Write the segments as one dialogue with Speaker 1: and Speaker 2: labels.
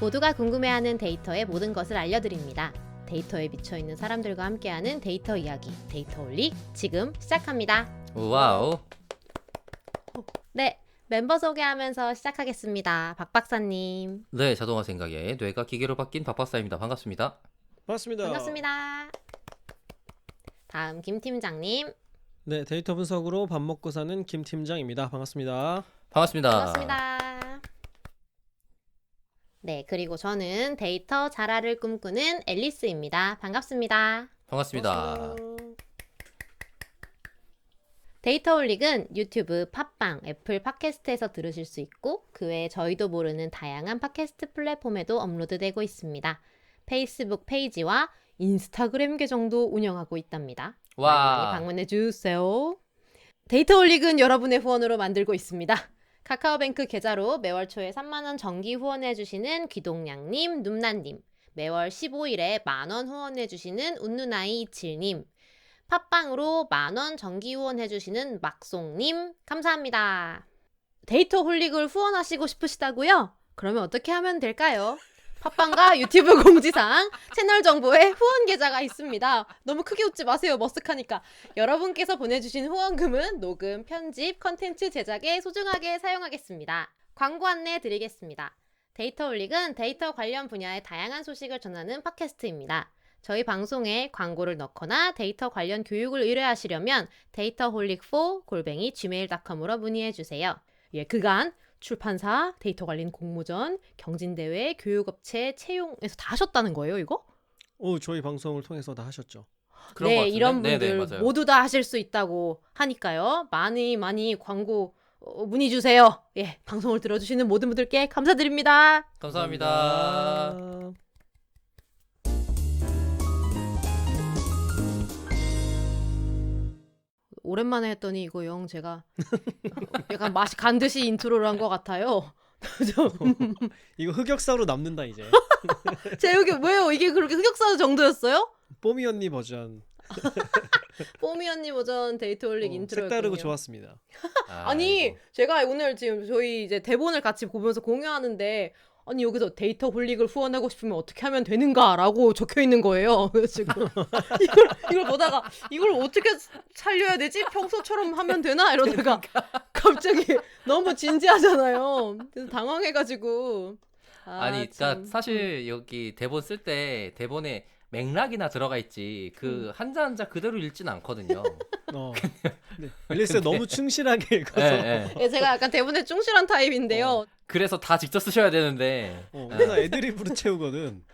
Speaker 1: 모두가 궁금해하는 데이터의 모든 것을 알려드립니다. 데이터에 미쳐있는 사람들과 함께하는 데이터 이야기, 데이터홀릭 지금 시작합니다.
Speaker 2: 와우.
Speaker 1: 네, 멤버 소개하면서 시작하겠습니다. 박 박사님.
Speaker 2: 네, 자동화 생각에 뇌가 기계로 바뀐 박 박사입니다. 반갑습니다.
Speaker 3: 반갑습니다.
Speaker 1: 반갑습니다. 다음 김 팀장님.
Speaker 3: 네, 데이터 분석으로 밥 먹고 사는 김 팀장입니다. 반갑습니다.
Speaker 2: 반갑습니다.
Speaker 1: 반갑습니다. 네, 그리고 저는 데이터 자라를 꿈꾸는 앨리스입니다. 반갑습니다.
Speaker 2: 반갑습니다.
Speaker 1: 데이터홀릭은 유튜브, 팟빵, 애플 팟캐스트에서 들으실 수 있고 그 외에 저희도 모르는 다양한 팟캐스트 플랫폼에도 업로드되고 있습니다. 페이스북 페이지와 인스타그램 계정도 운영하고 있답니다. 많이
Speaker 2: 와.
Speaker 1: 방문해주세요. 데이터홀릭은 여러분의 후원으로 만들고 있습니다. 카카오뱅크 계좌로 매월 초에 3만원 정기 후원해주시는 귀동냥님, 눔나님, 매월 15일에 만원 후원해주시는 운누나이27님, 팟빵으로 만원 정기 후원해주시는 막송님, 감사합니다. 데이터홀릭을 후원하시고 싶으시다고요? 그러면 어떻게 하면 될까요? 팟빵과 유튜브 공지사항, 채널 정보에 후원 계좌가 있습니다. 너무 크게 웃지 마세요. 머쓱하니까. 여러분께서 보내주신 후원금은 녹음, 편집, 컨텐츠 제작에 소중하게 사용하겠습니다. 광고 안내 드리겠습니다. 데이터홀릭은 데이터 관련 분야의 다양한 소식을 전하는 팟캐스트입니다. 저희 방송에 광고를 넣거나 데이터 관련 교육을 의뢰하시려면 data홀릭4@gmail.com으로 문의해주세요. 예, 그간 출판사, 데이터 관련 공모전, 경진대회, 교육업체, 채용에서 다 하셨다는 거예요, 이거?
Speaker 3: 저희 방송을 통해서 다 하셨죠.
Speaker 2: 그런 것
Speaker 1: 네,
Speaker 2: 같은데?
Speaker 1: 이런 분들
Speaker 2: 네네, 맞아요.
Speaker 1: 모두 다 하실 수 있다고 하니까요. 많이 광고 문의 주세요. 예, 방송을 들어주시는 모든 분들께 감사드립니다.
Speaker 2: 감사합니다.
Speaker 1: 오랜만에 했더니 이거 영 제가 약간 맛이 간 듯이 인트로를 한 것 같아요.
Speaker 3: 이거 흑역사로 남는다 이제.
Speaker 1: 제목이 왜요? 이게 그렇게 흑역사 정도였어요?
Speaker 3: 뽀미 언니 버전.
Speaker 1: 뽀미 언니 버전 데이터홀릭 인트로였군요.
Speaker 3: 색다르고 좋았습니다.
Speaker 1: 아니
Speaker 2: 아이고.
Speaker 1: 제가 오늘 지금 저희 이제 대본을 같이 보면서 공유하는데 아니 여기서 데이터홀릭을 후원하고 싶으면 어떻게 하면 되는가라고 적혀 있는 거예요. 그래서 지금 이걸 보다가 이걸 어떻게 살려야 되지? 평소처럼 하면 되나? 이러다가 갑자기 너무 진지하잖아요. 그래서 당황해가지고
Speaker 2: 아니,
Speaker 1: 참.
Speaker 2: 그러니까 사실 여기 대본 쓸 때 대본에 맥락이나 들어가 있지 그 한자 한자 그대로 읽진 않거든요.
Speaker 3: 네. 앨리스가 너무 충실하게 읽어서.
Speaker 2: 예, 예.
Speaker 1: 예, 제가 약간 대본에 충실한 타입인데요.
Speaker 2: 그래서 다 직접 쓰셔야 되는데.
Speaker 3: 그래서 애드립으로 채우거든.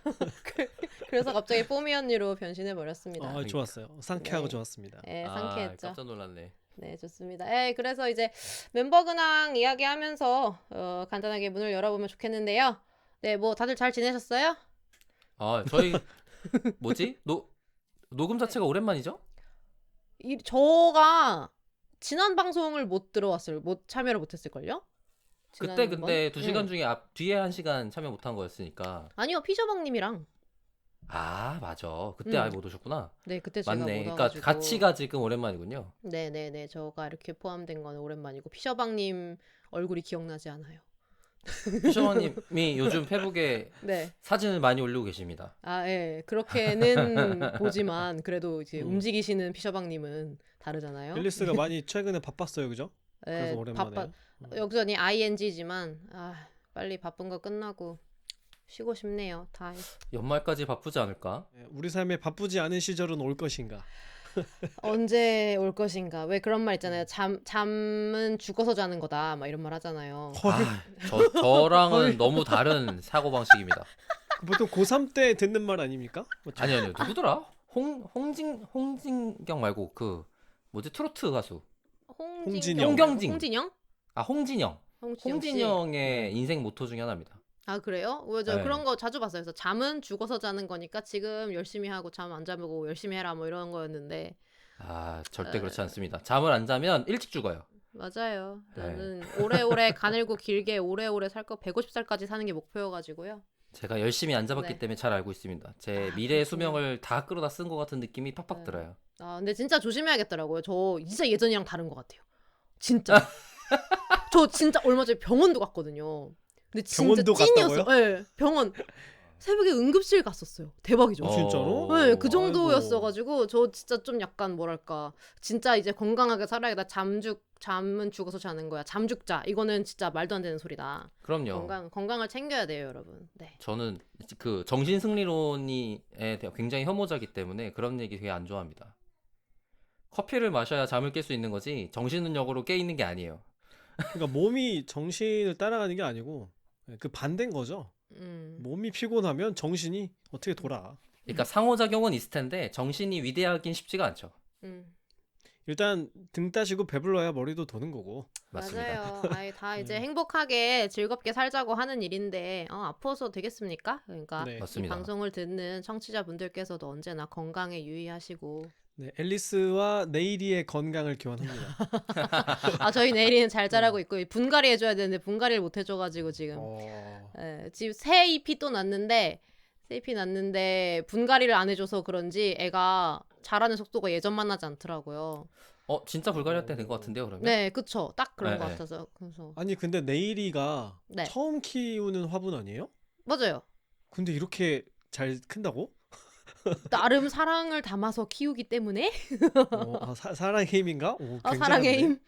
Speaker 1: 그래서 갑자기 뽀미 언니로 변신해 버렸습니다.
Speaker 3: 좋았어요. 상쾌하고
Speaker 1: 네.
Speaker 3: 좋았습니다.
Speaker 1: 예, 상쾌했죠.
Speaker 2: 깜짝 놀랐네.
Speaker 1: 네, 좋습니다. 예, 그래서 이제 멤버 근황 이야기하면서 간단하게 문을 열어보면 좋겠는데요. 네, 뭐 다들 잘 지내셨어요?
Speaker 2: 저희 뭐지? 녹음 자체가 오랜만이죠?
Speaker 1: 저가 지난 방송을 못 들어왔어요. 참여를 못했을걸요?
Speaker 2: 그때
Speaker 1: 지난번?
Speaker 2: 근데 2시간 중에 뒤에 1시간 참여 못한 거였으니까.
Speaker 1: 아니요, 피셔방님이랑.
Speaker 2: 맞아. 그때 아예 못 오셨구나.
Speaker 1: 네, 그때 제가
Speaker 2: 맞네.
Speaker 1: 못
Speaker 2: 그러니까
Speaker 1: 와가지고.
Speaker 2: 같이가 지금 오랜만이군요.
Speaker 1: 네네네, 저가 이렇게 포함된 건 오랜만이고 피셔방님 얼굴이 기억나지 않아요.
Speaker 2: 피셔왕님이 요즘 페북에
Speaker 1: 네.
Speaker 2: 사진을 많이 올리고 계십니다.
Speaker 1: 예. 그렇게는 보지만 그래도 이제
Speaker 3: 음.
Speaker 1: 움직이시는 피셔방님은 다르잖아요.
Speaker 3: 앨리스가 많이 최근에 바빴어요, 그죠?
Speaker 1: 예,
Speaker 3: 그래서 오랜만에.
Speaker 1: 여기서니 ing지만 빨리 바쁜 거 끝나고 쉬고 싶네요. 다
Speaker 2: 연말까지 바쁘지 않을까?
Speaker 3: 네, 우리 삶에 바쁘지 않은 시절은 올 것인가?
Speaker 1: 언제 올 것인가? 왜 그런 말 있잖아요. 잠은 죽어서 자는 거다. 막 이런 말 하잖아요.
Speaker 2: 저랑은 너무 다른 사고방식입니다.
Speaker 3: 보통 고3 때 듣는 말 아닙니까? 맞죠?
Speaker 2: 아니요. 누구더라? 홍진경 말고 그 뭐지? 트로트 가수.
Speaker 3: 홍진영.
Speaker 2: 홍경진.
Speaker 1: 홍진영?
Speaker 2: 홍진영.
Speaker 1: 홍진영 씨.
Speaker 2: 홍진영의 인생 모토 중에 하나입니다.
Speaker 1: 그래요? 저
Speaker 2: 네.
Speaker 1: 그런 거 자주 봤어요. 그래서 잠은 죽어서 자는 거니까 지금 열심히 하고 잠 안 자고 열심히 해라 뭐 이런 거였는데
Speaker 2: 절대 그렇지 않습니다. 잠을 안 자면 일찍 죽어요.
Speaker 1: 맞아요.
Speaker 2: 네.
Speaker 1: 저는 오래오래 가늘고 길게 오래오래 살 거 150살까지 사는 게 목표여가지고요.
Speaker 2: 제가 열심히 안 잡았기
Speaker 1: 네.
Speaker 2: 때문에 잘 알고 있습니다. 제 미래의 수명을 다 끌어다 쓴 것 같은 느낌이 팍팍
Speaker 1: 네.
Speaker 2: 들어요.
Speaker 1: 근데 진짜 조심해야겠더라고요. 저 진짜 예전이랑 다른 것 같아요. 진짜. 저 진짜 얼마 전에 병원도 갔거든요. 근데 진짜
Speaker 3: 병원도
Speaker 1: 찐이었어.
Speaker 3: 갔다고요?
Speaker 1: 네, 병원 새벽에 응급실 갔었어요. 대박이죠.
Speaker 3: 진짜로?
Speaker 1: 네, 그
Speaker 3: 아이고.
Speaker 1: 정도였어가지고 저 진짜 좀 약간 뭐랄까 진짜 이제 건강하게 살아야겠다. 잠은 죽어서 자는 거야. 잠 죽자. 이거는 진짜 말도 안 되는 소리다.
Speaker 2: 그럼요.
Speaker 1: 건강을 챙겨야 돼요, 여러분. 네.
Speaker 2: 저는 그 정신승리론에 굉장히 혐오자기 때문에 그런 얘기 되게 안 좋아합니다. 커피를 마셔야 잠을 깰 수 있는 거지 정신력으로 깨 있는 게 아니에요.
Speaker 3: 그러니까 몸이 정신을 따라가는 게 아니고 그 반대인 거죠. 몸이 피곤하면 정신이 어떻게 돌아.
Speaker 2: 그러니까 상호작용은 있을 텐데 정신이 위대하긴 쉽지가 않죠.
Speaker 3: 일단 등 따시고 배불러야 머리도 도는 거고.
Speaker 2: 맞습니다.
Speaker 1: 맞아요. 아이, 다 이제 행복하게 즐겁게 살자고 하는 일인데 아파서 되겠습니까? 그러니까
Speaker 3: 네.
Speaker 1: 이
Speaker 2: 맞습니다.
Speaker 1: 방송을 듣는 청취자분들께서도 언제나 건강에 유의하시고
Speaker 3: 네, 앨리스와 네일이의 건강을 기원합니다.
Speaker 1: 저희 내일이는 잘 자라고 있고 분갈이 해줘야 되는데 분갈이를 못 해줘가지고 지금 지금 새 잎이 또 났는데 분갈이를 안 해줘서 그런지 애가 자라는 속도가 예전만 하지 않더라고요.
Speaker 2: 진짜 불가리할 때 된 것 같은데요, 그러면?
Speaker 1: 네, 그쵸. 딱 그런
Speaker 2: 네,
Speaker 1: 것
Speaker 2: 네.
Speaker 1: 같아서 그래서
Speaker 3: 아니 근데 네일이가
Speaker 1: 네.
Speaker 3: 처음 키우는 화분 아니에요?
Speaker 1: 맞아요.
Speaker 3: 근데 이렇게 잘 큰다고?
Speaker 1: 나름 사랑을 담아서 키우기 때문에
Speaker 3: 사랑의 힘인가? 오,
Speaker 1: 사랑의
Speaker 3: 괜찮은데?
Speaker 1: 힘.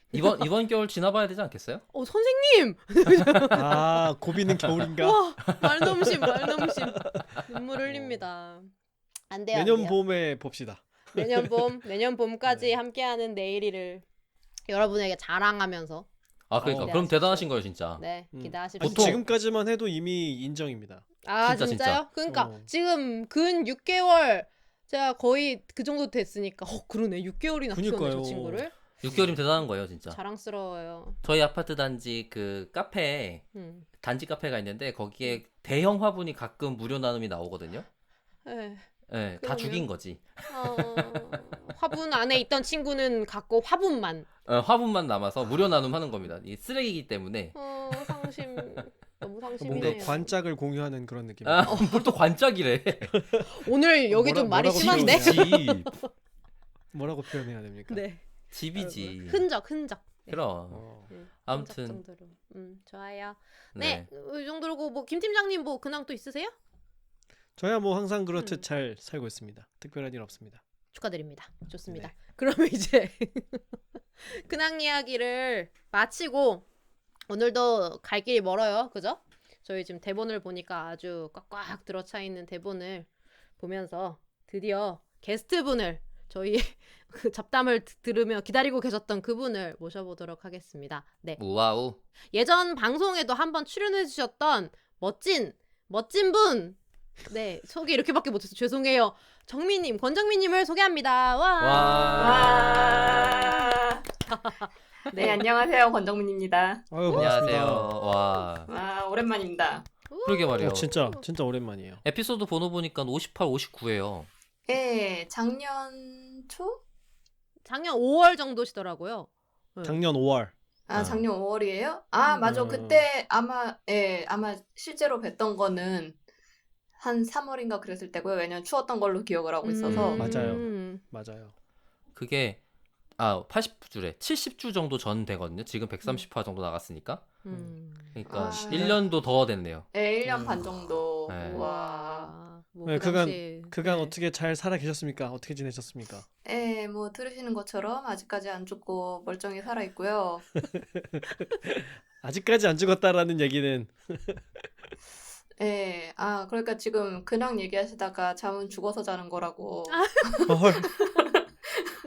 Speaker 2: 이번 겨울 지나봐야 되지 않겠어요?
Speaker 1: 선생님!
Speaker 3: 아 고비는 겨울인가?
Speaker 1: 와, 말넘심. 눈물 흘립니다. 안 돼요.
Speaker 3: 내년
Speaker 1: 안 돼요.
Speaker 3: 봄에 봅시다.
Speaker 1: 내년 봄까지
Speaker 3: 네.
Speaker 1: 함께하는 내일이를 여러분에게 자랑하면서
Speaker 2: 그러니까.
Speaker 3: 어.
Speaker 2: 그럼 대단하신 거예요, 진짜.
Speaker 1: 네,
Speaker 3: 아니,
Speaker 1: 기대하십시오.
Speaker 2: 보통-
Speaker 3: 지금까지만 해도 이미 인정입니다.
Speaker 2: 진짜,
Speaker 1: 진짜요? 그러니까
Speaker 3: 어.
Speaker 1: 지금 근 6개월 제가 거의 그 정도 됐으니까 그러네. 6개월이나 키웠네,
Speaker 3: 그니까요.
Speaker 1: 저 친구를.
Speaker 2: 6개월이면 대단한 거예요, 진짜.
Speaker 1: 자랑스러워요.
Speaker 2: 저희 아파트 단지 그 카페에
Speaker 1: 음.
Speaker 2: 단지 카페가 있는데 거기에 대형 화분이 가끔 무료 나눔이 나오거든요.
Speaker 1: 네.
Speaker 2: 네, 다
Speaker 1: 그러면?
Speaker 2: 죽인 거지.
Speaker 1: 화분 안에 있던 친구는 갖고 화분만.
Speaker 2: 화분만 남아서 무료 나눔하는 겁니다. 이 쓰레기이기 때문에.
Speaker 1: 상심. 너무
Speaker 3: 뭔가
Speaker 1: 상심이네요.
Speaker 3: 관짝을 공유하는 그런 느낌.
Speaker 2: 뭘 또 관짝이래.
Speaker 1: 오늘 여기 좀 말이
Speaker 3: 뭐라고
Speaker 1: 심한데?
Speaker 3: 표현해야 뭐라고 표현해야 됩니까?
Speaker 1: 네.
Speaker 2: 집이지.
Speaker 1: 흔적. 네.
Speaker 2: 그럼.
Speaker 3: 어.
Speaker 2: 아무튼.
Speaker 1: 흔적 정도로. 좋아요.
Speaker 2: 네.
Speaker 1: 이 정도로 뭐 김 팀장님 뭐 근황 또 있으세요?
Speaker 3: 저야 뭐 항상 그렇듯 잘 살고 있습니다. 특별한 일 없습니다.
Speaker 1: 축하드립니다. 좋습니다.
Speaker 3: 네.
Speaker 1: 그러면 이제 근황 이야기를 마치고 오늘도 갈 길이 멀어요. 그죠? 저희 지금 대본을 보니까 아주 꽉꽉 들어차 있는 대본을 보면서 드디어 게스트분을 저희 그 잡담을 들으며 기다리고 계셨던 그분을 모셔보도록 하겠습니다. 네.
Speaker 2: 우와우.
Speaker 1: 예전 방송에도 한번 출연해 주셨던 멋진 분. 네, 소개 이렇게밖에 못해서 죄송해요. 정민님, 권정민님을 소개합니다.
Speaker 4: 와. 네, 안녕하세요. 권정민입니다.
Speaker 3: 아유
Speaker 2: 안녕하세요.
Speaker 3: 반갑습니다.
Speaker 2: 와.
Speaker 4: 오랜만입니다.
Speaker 2: 그러게 말이에요.
Speaker 3: 진짜 오랜만이에요.
Speaker 2: 에피소드 번호 보니까 58, 59예요.
Speaker 4: 네, 작년 초?
Speaker 1: 작년 5월 정도시더라고요.
Speaker 3: 작년 5월.
Speaker 4: 작년 5월이에요? 맞아. 그때 아마 실제로 뵀던 거는 한 3월인가 그랬을 때고요. 왜냐면 추웠던 걸로 기억을 하고 있어서.
Speaker 3: 맞아요.
Speaker 2: 그게 80주래. 70주 정도 전 되거든요. 지금 130화 정도 나갔으니까. 그러니까 1년도 더 됐네요.
Speaker 4: 네, 1년 반 정도.
Speaker 2: 네.
Speaker 4: 와.
Speaker 1: 뭐
Speaker 3: 네,
Speaker 1: 그 당시,
Speaker 3: 그간
Speaker 1: 네.
Speaker 3: 어떻게 잘 살아 계셨습니까? 어떻게 지내셨습니까?
Speaker 4: 네, 뭐 들으시는 것처럼 아직까지 안 죽고 멀쩡히 살아 있고요.
Speaker 3: 아직까지 안 죽었다라는 얘기는
Speaker 4: 네, 그러니까 지금 근황 얘기하시다가 잠은 죽어서 자는 거라고.
Speaker 3: 헐.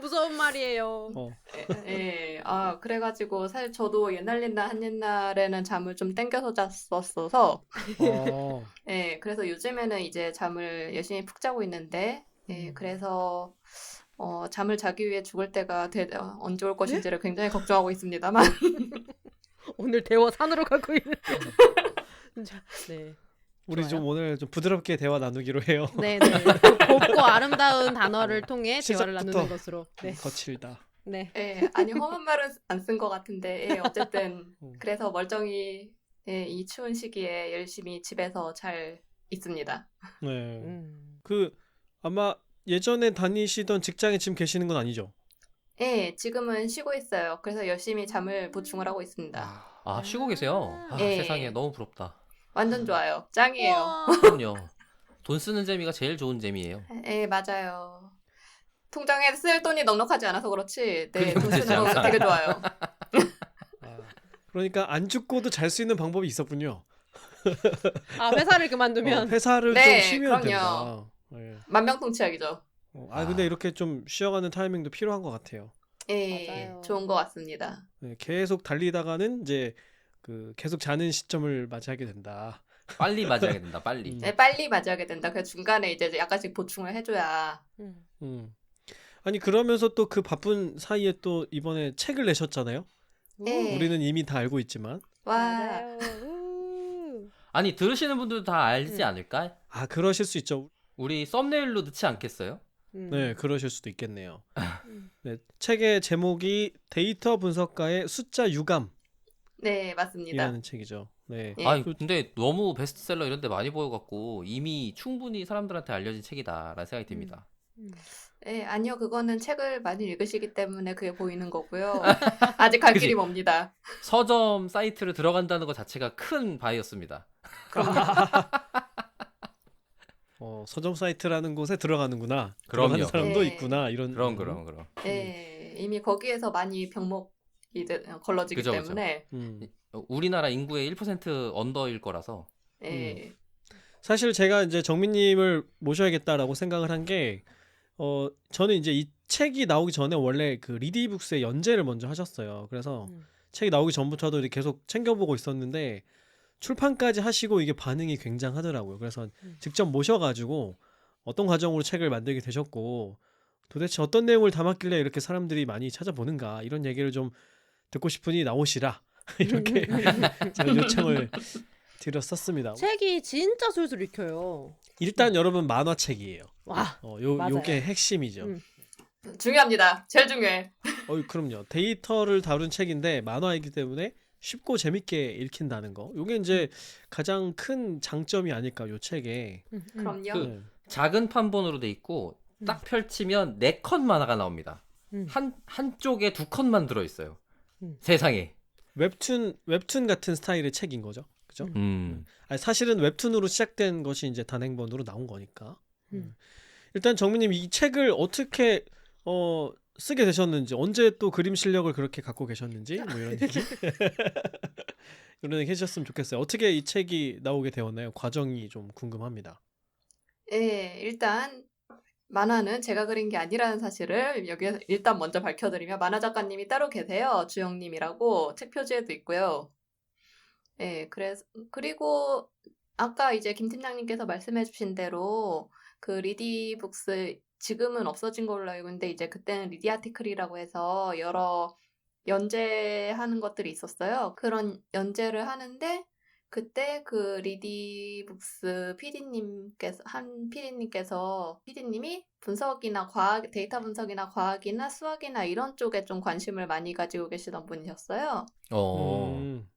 Speaker 1: 무서운 말이에요.
Speaker 4: 예, 그래가지고 사실 저도 옛날에는 잠을 좀 땡겨서 잤었어서, 예, 그래서 요즘에는 이제 잠을 열심히 푹 자고 있는데, 예, 그래서 잠을 자기 위해 죽을 때가 언제 올 것인지를 굉장히 걱정하고 있습니다만,
Speaker 1: 오늘 대화 산으로 가고 있는. 네.
Speaker 3: 우리
Speaker 1: 좋아요.
Speaker 3: 좀 오늘 좀 부드럽게 대화 나누기로 해요.
Speaker 1: 네. 곱고 아름다운 단어를 통해 대화를
Speaker 3: 시작부터
Speaker 1: 나누는 것으로. 네.
Speaker 3: 거칠다.
Speaker 1: 네.
Speaker 4: 예, 아니 험한 말은 안 쓴 것 같은데, 예, 어쨌든 그래서 멀쩡히 이 추운 시기에 열심히 집에서 잘 있습니다.
Speaker 3: 네. 그 아마 예전에 다니시던 직장에 지금 계시는 건 아니죠?
Speaker 4: 예, 지금은 쉬고 있어요. 그래서 열심히 잠을 보충을 하고 있습니다.
Speaker 2: 쉬고 계세요.
Speaker 4: 예.
Speaker 2: 세상에 너무 부럽다.
Speaker 4: 완전 좋아요. 짱이에요.
Speaker 1: 우와.
Speaker 2: 그럼요. 돈 쓰는 재미가 제일 좋은 재미예요.
Speaker 4: 예, 맞아요. 통장에 쓸 돈이 넉넉하지 않아서 그렇지. 네,
Speaker 2: 그게
Speaker 4: 돈
Speaker 2: 문제지,
Speaker 4: 쓰는 거
Speaker 2: 항상.
Speaker 4: 되게 좋아요.
Speaker 3: 아, 그러니까 안 죽고도 잘 수 있는 방법이 있었군요.
Speaker 1: 아, 회사를 그만두면.
Speaker 3: 회사를
Speaker 4: 네,
Speaker 3: 좀 쉬면
Speaker 4: 그럼요.
Speaker 3: 된다. 예.
Speaker 4: 만병통치약이죠.
Speaker 3: 근데
Speaker 2: 아.
Speaker 3: 이렇게 좀 쉬어가는 타이밍도 필요한 것 같아요.
Speaker 4: 예,
Speaker 1: 맞아요.
Speaker 4: 좋은 것 같습니다.
Speaker 3: 네, 계속 달리다가는 이제 그 계속 자는 시점을 맞이하게 된다.
Speaker 2: 빨리 맞아야 된다. 빨리.
Speaker 3: 음.
Speaker 4: 네, 빨리 맞아야게 된다. 그래서 중간에 이제 약간씩 보충을 해줘야.
Speaker 1: 음.
Speaker 3: 아니 그러면서 또 그 바쁜 사이에 또 이번에 책을 내셨잖아요.
Speaker 4: 네.
Speaker 3: 우리는 이미 다 알고 있지만.
Speaker 4: 와,
Speaker 1: 맞아요. 우.
Speaker 2: 아니 들으시는 분들도 다 알지 않을까?
Speaker 3: 아 그러실 수 있죠.
Speaker 2: 우리 썸네일로 넣지 않겠어요?
Speaker 3: 네, 그러실 수도 있겠네요.
Speaker 1: 음.
Speaker 3: 네, 책의 제목이 데이터 분석가의 숫자 유감이라는
Speaker 4: 네, 맞습니다.
Speaker 3: 책이죠. 네.
Speaker 4: 예.
Speaker 2: 아니 근데 너무 베스트셀러 이런 데 많이 보여갖고 이미 충분히 사람들한테 알려진 책이다라는 생각이 듭니다.
Speaker 4: 네, 아니요, 그거는 책을 많이 읽으시기 때문에 그게 보이는 거고요. 아직 갈
Speaker 2: 그치?
Speaker 4: 길이 멉니다.
Speaker 2: 서점 사이트를 들어간다는 것 자체가 큰 바이였습니다.
Speaker 3: 서점 사이트라는 곳에 들어가는구나.
Speaker 2: 그럼요.
Speaker 3: 들어가는 사람도
Speaker 4: 네.
Speaker 3: 있구나. 이런.
Speaker 2: 그럼.
Speaker 4: 네, 이미 거기에서 많이 병목이 걸러지기
Speaker 2: 그죠.
Speaker 4: 때문에.
Speaker 2: 우리나라 인구의 1% 언더일 거라서.
Speaker 4: 네.
Speaker 3: 사실 제가 이제 정민님을 모셔야겠다라고 생각을 한 게, 저는 이제 이 책이 나오기 전에 원래 그 리디북스의 연재를 먼저 하셨어요. 그래서 책이 나오기 전부터도 이렇게 계속 챙겨보고 있었는데 출판까지 하시고 이게 반응이 굉장하더라고요. 그래서 직접 모셔가지고 어떤 과정으로 책을 만들게 되셨고 도대체 어떤 내용을 담았길래 이렇게 사람들이 많이 찾아보는가 이런 얘기를 좀 듣고 싶으니 나오시라 이렇게 제가 요청을 드렸었습니다.
Speaker 1: 책이 진짜 술술 읽혀요.
Speaker 3: 일단 여러분 만화책이에요.
Speaker 1: 와.
Speaker 3: 요게
Speaker 1: 맞아요.
Speaker 3: 핵심이죠.
Speaker 4: 중요합니다. 제일 중요해.
Speaker 3: 그럼요. 데이터를 다룬 책인데 만화이기 때문에 쉽고 재밌게 읽힌다는 거. 요게 이제 가장 큰 장점이 아닐까 요 책에.
Speaker 4: 그럼요.
Speaker 3: 네.
Speaker 2: 작은 판본으로 돼 있고 딱 펼치면 4컷 만화가 나옵니다. 한쪽에 2컷만 들어있어요. 세상에.
Speaker 3: 웹툰 같은 스타일의 책인 거죠. 그죠? 아니, 사실은 웹툰으로 시작된 것이 이제 단행본으로 나온 거니까. 일단 정민님 이 책을 어떻게 쓰게 되셨는지, 언제 또 그림 실력을 그렇게 갖고 계셨는지 뭐 이런 얘기 이런 얘기 해주셨으면 좋겠어요. 어떻게 이 책이 나오게 되었나요? 과정이 좀 궁금합니다.
Speaker 4: 네, 일단 만화는 제가 그린 게 아니라는 사실을 여기서 일단 먼저 밝혀드리면 만화 작가님이 따로 계세요. 주영님이라고 책 표지에도 있고요. 네, 그리고 아까 이제 김 팀장님께서 말씀해주신 대로 그 리디북스 지금은 없어진 걸로 알고 있는데 이제 그때는 리디아티클이라고 해서 여러 연재하는 것들이 있었어요. 그런 연재를 하는데 그때 그 리디북스 PD님이 분석이나 데이터 분석이나 과학이나 수학이나 이런 쪽에 좀 관심을 많이 가지고 계시던 분이셨어요.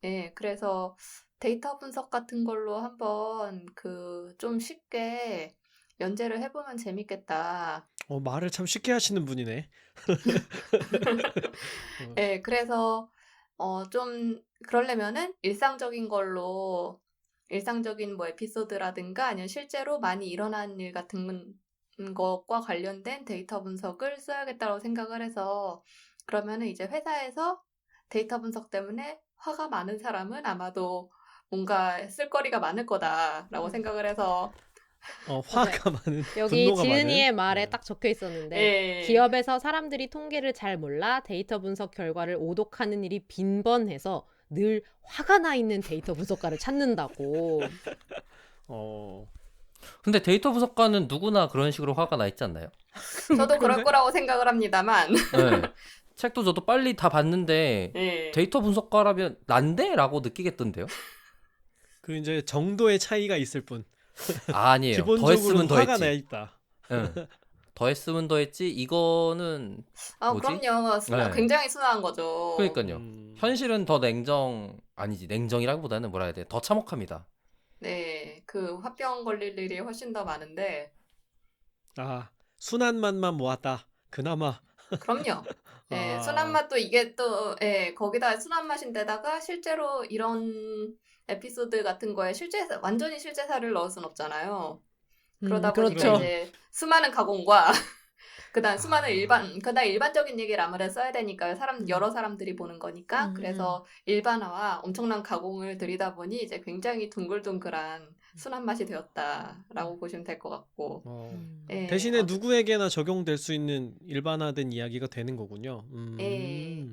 Speaker 4: 네, 그래서 데이터 분석 같은 걸로 한번 좀 쉽게 연재를 해보면 재밌겠다.
Speaker 3: 말을 참 쉽게 하시는 분이네.
Speaker 4: 네, 그래서 좀 그러려면은 일상적인 뭐 에피소드라든가 아니면 실제로 많이 일어난 일 같은 것과 관련된 데이터 분석을 써야겠다고 생각을 해서 그러면은 이제 회사에서 데이터 분석 때문에 화가 많은 사람은 아마도 뭔가 쓸거리가 많을 거다라고 생각을 해서
Speaker 3: 화가 많은
Speaker 1: 여기
Speaker 3: 분노가
Speaker 1: 지은이의
Speaker 3: 많은?
Speaker 1: 말에
Speaker 3: 네.
Speaker 1: 딱 적혀 있었는데
Speaker 4: 네.
Speaker 1: 기업에서 사람들이 통계를 잘 몰라 데이터 분석 결과를 오독하는 일이 빈번해서 늘 화가 나 있는 데이터 분석가를 찾는다고.
Speaker 2: 근데 데이터 분석가는 누구나 그런 식으로 화가 나 있지 않나요?
Speaker 4: 저도 그럴 거라고 생각을 합니다만
Speaker 2: 네. 책도 저도 빨리 다 봤는데
Speaker 4: 네.
Speaker 2: 데이터 분석가라면 난데? 라고 느끼겠던데요?
Speaker 3: 그 이제 정도의 차이가 있을 뿐.
Speaker 2: 아니에요.
Speaker 3: 기본적으로
Speaker 2: 더했으면
Speaker 3: 화가
Speaker 2: 더했지.
Speaker 3: 나 있다.
Speaker 2: 응. 더했으면 더했지. 이거는 뭐지?
Speaker 4: 그럼요.
Speaker 2: 네.
Speaker 4: 굉장히 순화한 거죠.
Speaker 2: 그러니까요. 현실은 더 냉정이라기보다는 뭐라 해야 돼? 더 참혹합니다.
Speaker 4: 네, 그 화병 걸릴 일이 훨씬 더 많은데
Speaker 3: 순한 맛만 모았다. 그나마.
Speaker 4: 그럼요. 네,
Speaker 3: 아.
Speaker 4: 순한 맛도 이게 또 거기다 순한 맛인데다가 실제로 이런 에피소드 같은 거에 완전히 실제사를 넣을 순 없잖아요. 그러다 보니까
Speaker 3: 그렇죠.
Speaker 4: 이제 수많은 가공과 그다음 일반적인 얘기를 아무래도 써야 되니까 여러 사람들이 보는 거니까 그래서 일반화와 엄청난 가공을 들이다 보니 이제 굉장히 둥글둥글한 순한 맛이 되었다라고 보시면 될 것 같고 예,
Speaker 3: 대신에 누구에게나 적용될 수 있는 일반화된 이야기가 되는 거군요.
Speaker 4: 예.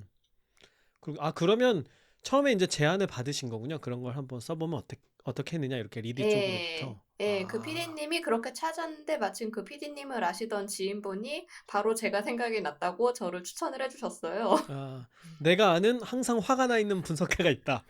Speaker 3: 그러면 처음에 이제 제안을 받으신 거군요. 그런 걸 한번 써보면 어떻게 했느냐 이렇게 리디 쪽으로부터.
Speaker 4: 그 PD님이 그렇게 찾았는데 마침 그 PD님을 아시던 지인분이 바로 제가 생각이 났다고 저를 추천을 해주셨어요.
Speaker 3: 내가 아는 항상 화가 나 있는 분석가가 있다.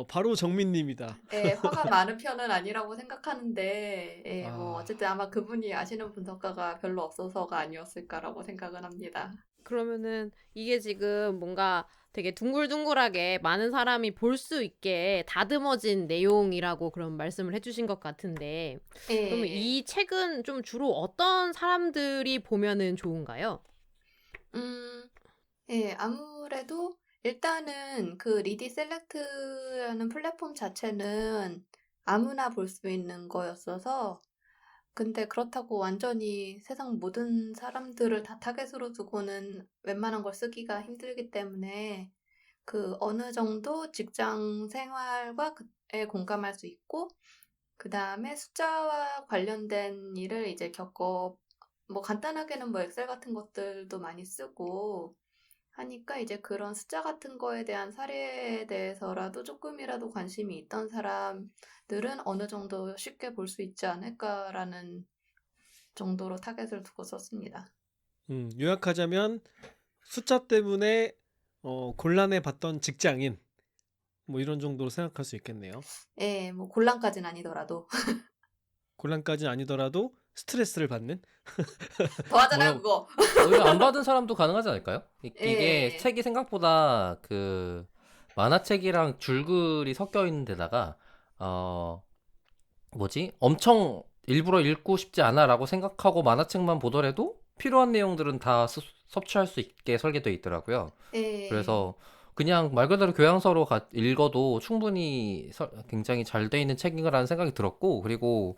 Speaker 3: 바로 정민님이다.
Speaker 4: 화가 많은 편은 아니라고 생각하는데 뭐 어쨌든 아마 그분이 아시는 분석가가 별로 없어서가 아니었을까라고 생각은 합니다.
Speaker 1: 그러면은 이게 지금 뭔가 되게 둥글둥글하게 많은 사람이 볼 수 있게 다듬어진 내용이라고 그런 말씀을 해주신 것 같은데 그러면 이 책은 좀 주로 어떤 사람들이 보면은 좋은가요?
Speaker 4: 아무래도 일단은 그 리디 셀렉트라는 플랫폼 자체는 아무나 볼 수 있는 거였어서 근데 그렇다고 완전히 세상 모든 사람들을 다 타겟으로 두고는 웬만한 걸 쓰기가 힘들기 때문에 그 어느 정도 직장 생활과 에 공감할 수 있고 그 다음에 숫자와 관련된 일을 이제 뭐 간단하게는 뭐 엑셀 같은 것들도 많이 쓰고 하니까 이제 그런 숫자 같은 거에 대한 사례에 대해서라도 조금이라도 관심이 있던 사람들은 어느 정도 쉽게 볼 수 있지 않을까라는 정도로 타겟을 두고 썼습니다.
Speaker 3: 요약하자면 숫자 때문에 곤란해 봤던 직장인 뭐 이런 정도로 생각할 수 있겠네요.
Speaker 4: 뭐 곤란까지는 아니더라도
Speaker 3: 곤란까지는 아니더라도 스트레스를 받는?
Speaker 4: 더 하잖아요 그거.
Speaker 2: 오히려 안 받은 사람도 가능하지 않을까요? 이게 책이 생각보다 그 만화책이랑 줄글이 섞여 있는 데다가 엄청 일부러 읽고 싶지 않아라고 생각하고 만화책만 보더라도 필요한 내용들은 다 섭취할 수 있게 설계되어 있더라고요. 그래서 그냥 말 그대로 교양서로 읽어도 충분히 굉장히 잘 돼 있는 책이라는 생각이 들었고 그리고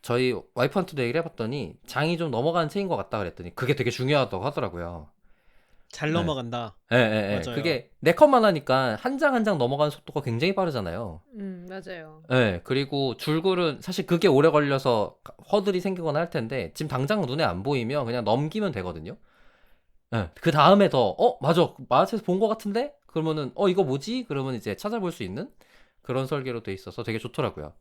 Speaker 2: 저희 와이프한테도 얘기를 해봤더니 장이 좀 넘어가는 책인 것 같다 그랬더니 그게 되게 중요하다고 하더라고요.
Speaker 3: 잘 넘어간다.
Speaker 2: 예.
Speaker 3: 맞아요.
Speaker 2: 그게 4컷만 하니까 한 장 한 장 넘어가는 속도가 굉장히 빠르잖아요.
Speaker 1: 맞아요.
Speaker 2: 예. 그리고 줄글은 사실 그게 오래 걸려서 허들이 생기거나 할 텐데 지금 당장 눈에 안 보이면 그냥 넘기면 되거든요. 예. 그 다음에 맞아. 만화책에서 본 것 같은데? 그러면은 이거 뭐지? 그러면 이제 찾아볼 수 있는 그런 설계로 돼 있어서 되게 좋더라고요.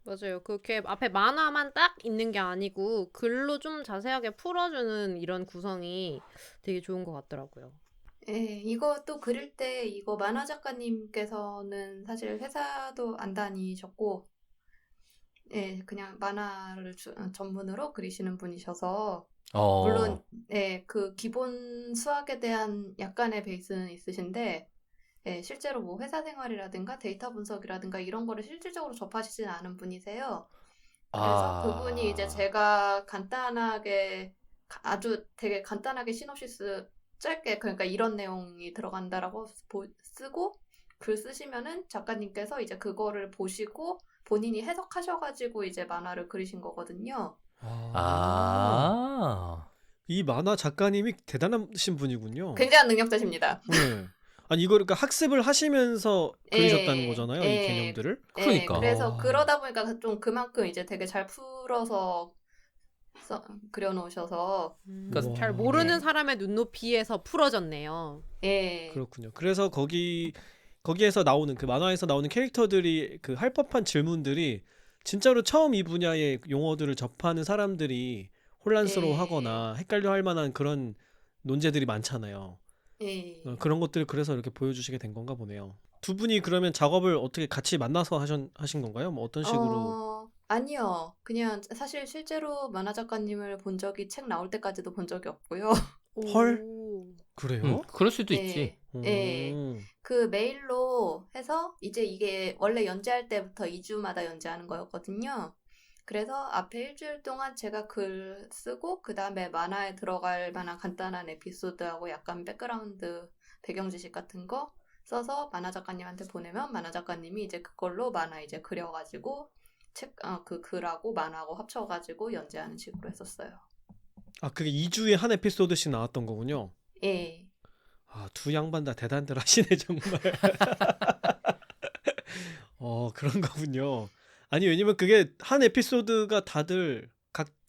Speaker 1: 맞아요. 그렇게 앞에 만화만 딱 있는 게 아니고 글로 좀 자세하게 풀어주는 이런 구성이 되게 좋은 것 같더라고요.
Speaker 4: 이거 또 그릴 때 이거 만화 작가님께서는 사실 회사도 안 다니셨고 그냥 만화를 전문으로 그리시는 분이셔서 물론 그 기본 수학에 대한 약간의 베이스는 있으신데 실제로 뭐 회사 생활이라든가 데이터 분석이라든가 이런 거를 실질적으로 접하시진 않은 분이세요. 그래서 그분이 이제 제가 아주 되게 간단하게 시놉시스 짧게 그러니까 이런 내용이 들어간다라고 쓰고 글 쓰시면은 작가님께서 이제 그거를 보시고 본인이 해석하셔가지고 이제 만화를 그리신 거거든요.
Speaker 3: 이 만화 작가님이 대단하신 분이군요.
Speaker 4: 굉장한 능력자십니다.
Speaker 3: 네. 아니 이거 그러니까 학습을 하시면서 그리셨다는 거잖아요, 이 개념들을.
Speaker 2: 그러니까.
Speaker 4: 그래서 그러다 보니까 좀 그만큼 이제 되게 잘 풀어서 그려놓으셔서
Speaker 1: 그러니까 잘 모르는 사람의 눈높이에서 풀어졌네요.
Speaker 3: 그렇군요. 그래서 거기에서 나오는 그 만화에서 나오는 캐릭터들이 그 할 법한 질문들이 진짜로 처음 이 분야의 용어들을 접하는 사람들이 혼란스러워하거나 헷갈려 할 만한 그런 논제들이 많잖아요. 그런 것들을 그래서 이렇게 보여주시게 된 건가 보네요. 두 분이 그러면 작업을 어떻게 같이 만나서 하신 건가요? 뭐 어떤 식으로?
Speaker 4: 아니요. 그냥 사실 실제로 만화 작가님을 본 적이 책 나올 때까지도 본 적이 없고요.
Speaker 3: 헐? 그래요?
Speaker 2: 그럴 수도 있지.
Speaker 4: 그 메일로 해서 이제 이게 원래 연재할 때부터 2주마다 연재하는 거였거든요. 그래서 앞에 일주일 동안 제가 글 쓰고 그 다음에 만화에 들어갈 만한 간단한 에피소드하고 약간 백그라운드 배경 지식 같은 거 써서 만화 작가님한테 보내면 만화 작가님이 이제 그걸로 만화 이제 그려가지고 그 글하고 만화하고 합쳐가지고 연재하는 식으로 했었어요.
Speaker 3: 아, 그게 2주에 한 에피소드씩 나왔던 거군요.
Speaker 4: 예.
Speaker 3: 아, 두 양반 다 대단들 하시네 정말. 그런 거군요. 아니, 왜냐면 그게 한 에피소드가 다들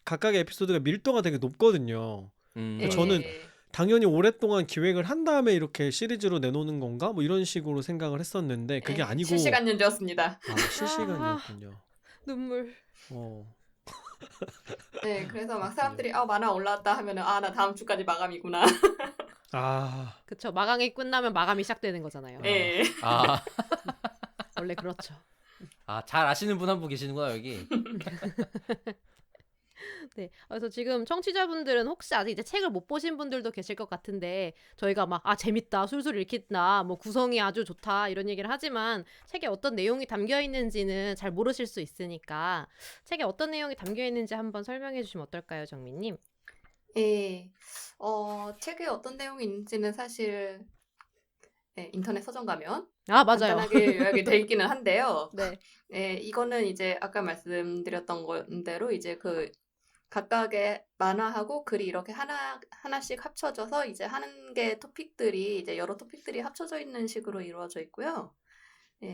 Speaker 3: 각각의 에피소드가 밀도가 되게 높거든요.
Speaker 4: 예.
Speaker 3: 저는 당연히 오랫동안 기획을 한 다음에 이렇게 시리즈로 내놓는 건가? 뭐 이런 식으로 생각을 했었는데 그게 아니고
Speaker 4: 실시간 연재였습니다.
Speaker 3: 실시간이었군요.
Speaker 1: 눈물.
Speaker 4: 네, 그래서 막 사람들이 만화 올라왔다 하면은 나 다음 주까지 마감이구나.
Speaker 1: 그쵸. 마감이 끝나면 마감이 시작되는 거잖아요.
Speaker 4: 예.
Speaker 1: 원래 그렇죠.
Speaker 2: 잘 아시는 분 한 분 계시는구나 여기.
Speaker 1: 네. 그래서 지금 청취자분들은 혹시 아직 이제 책을 못 보신 분들도 계실 것 같은데 저희가 막 재밌다, 술술 읽힌다, 뭐 구성이 아주 좋다 이런 얘기를 하지만 책에 어떤 내용이 담겨 있는지는 잘 모르실 수 있으니까 책에 어떤 내용이 담겨 있는지 한번 설명해 주시면 어떨까요, 정민님?
Speaker 4: 예. 책에 어떤 내용이 있는지는 사실 인터넷 서점 가면
Speaker 1: 맞아요.
Speaker 4: 간단하게 요약이 돼 있기는 한데요.
Speaker 1: 네.
Speaker 4: 이거는 이제 아까 말씀드렸던 대로 이제 그 각각의 만화하고 글이 이렇게 하나씩 합쳐져서 이제 한 개 토픽들이 이제 여러 토픽들이 합쳐져 있는 식으로 이루어져 있고요.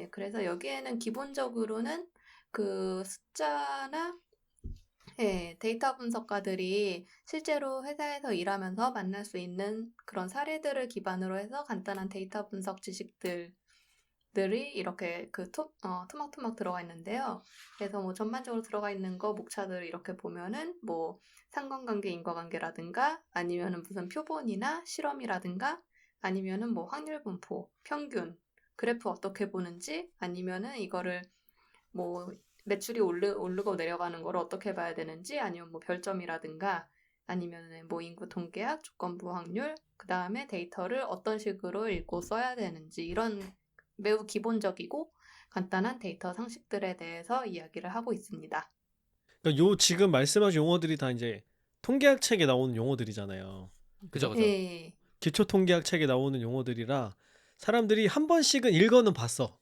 Speaker 4: 그래서 여기에는 기본적으로는 그 숫자나 데이터 분석가들이 실제로 회사에서 일하면서 만날 수 있는 그런 사례들을 기반으로 해서 간단한 데이터 분석 지식들이 이렇게 토막토막 들어가 있는데요. 그래서 뭐 전반적으로 들어가 있는 거 목차들을 이렇게 보면은 뭐 상관관계, 인과관계라든가 아니면은 무슨 표본이나 실험이라든가 아니면은 뭐 확률 분포, 평균, 그래프 어떻게 보는지 아니면은 이거를 뭐 매출이 오르고 내려가는 걸 어떻게 봐야 되는지 아니면 뭐 별점이라든가 아니면은 뭐 인구 통계학, 조건부 확률, 그 다음에 데이터를 어떤 식으로 읽고 써야 되는지 이런 매우 기본적이고 간단한 데이터 상식들에 대해서 이야기를 하고 있습니다.
Speaker 3: 그러니까 요 지금 말씀하신 용어들이 다 이제 통계학 책에 나오는 용어들이잖아요.
Speaker 2: 그죠.
Speaker 3: 기초 통계학 책에 나오는 용어들이라 사람들이 한 번씩은 읽어는 봤어.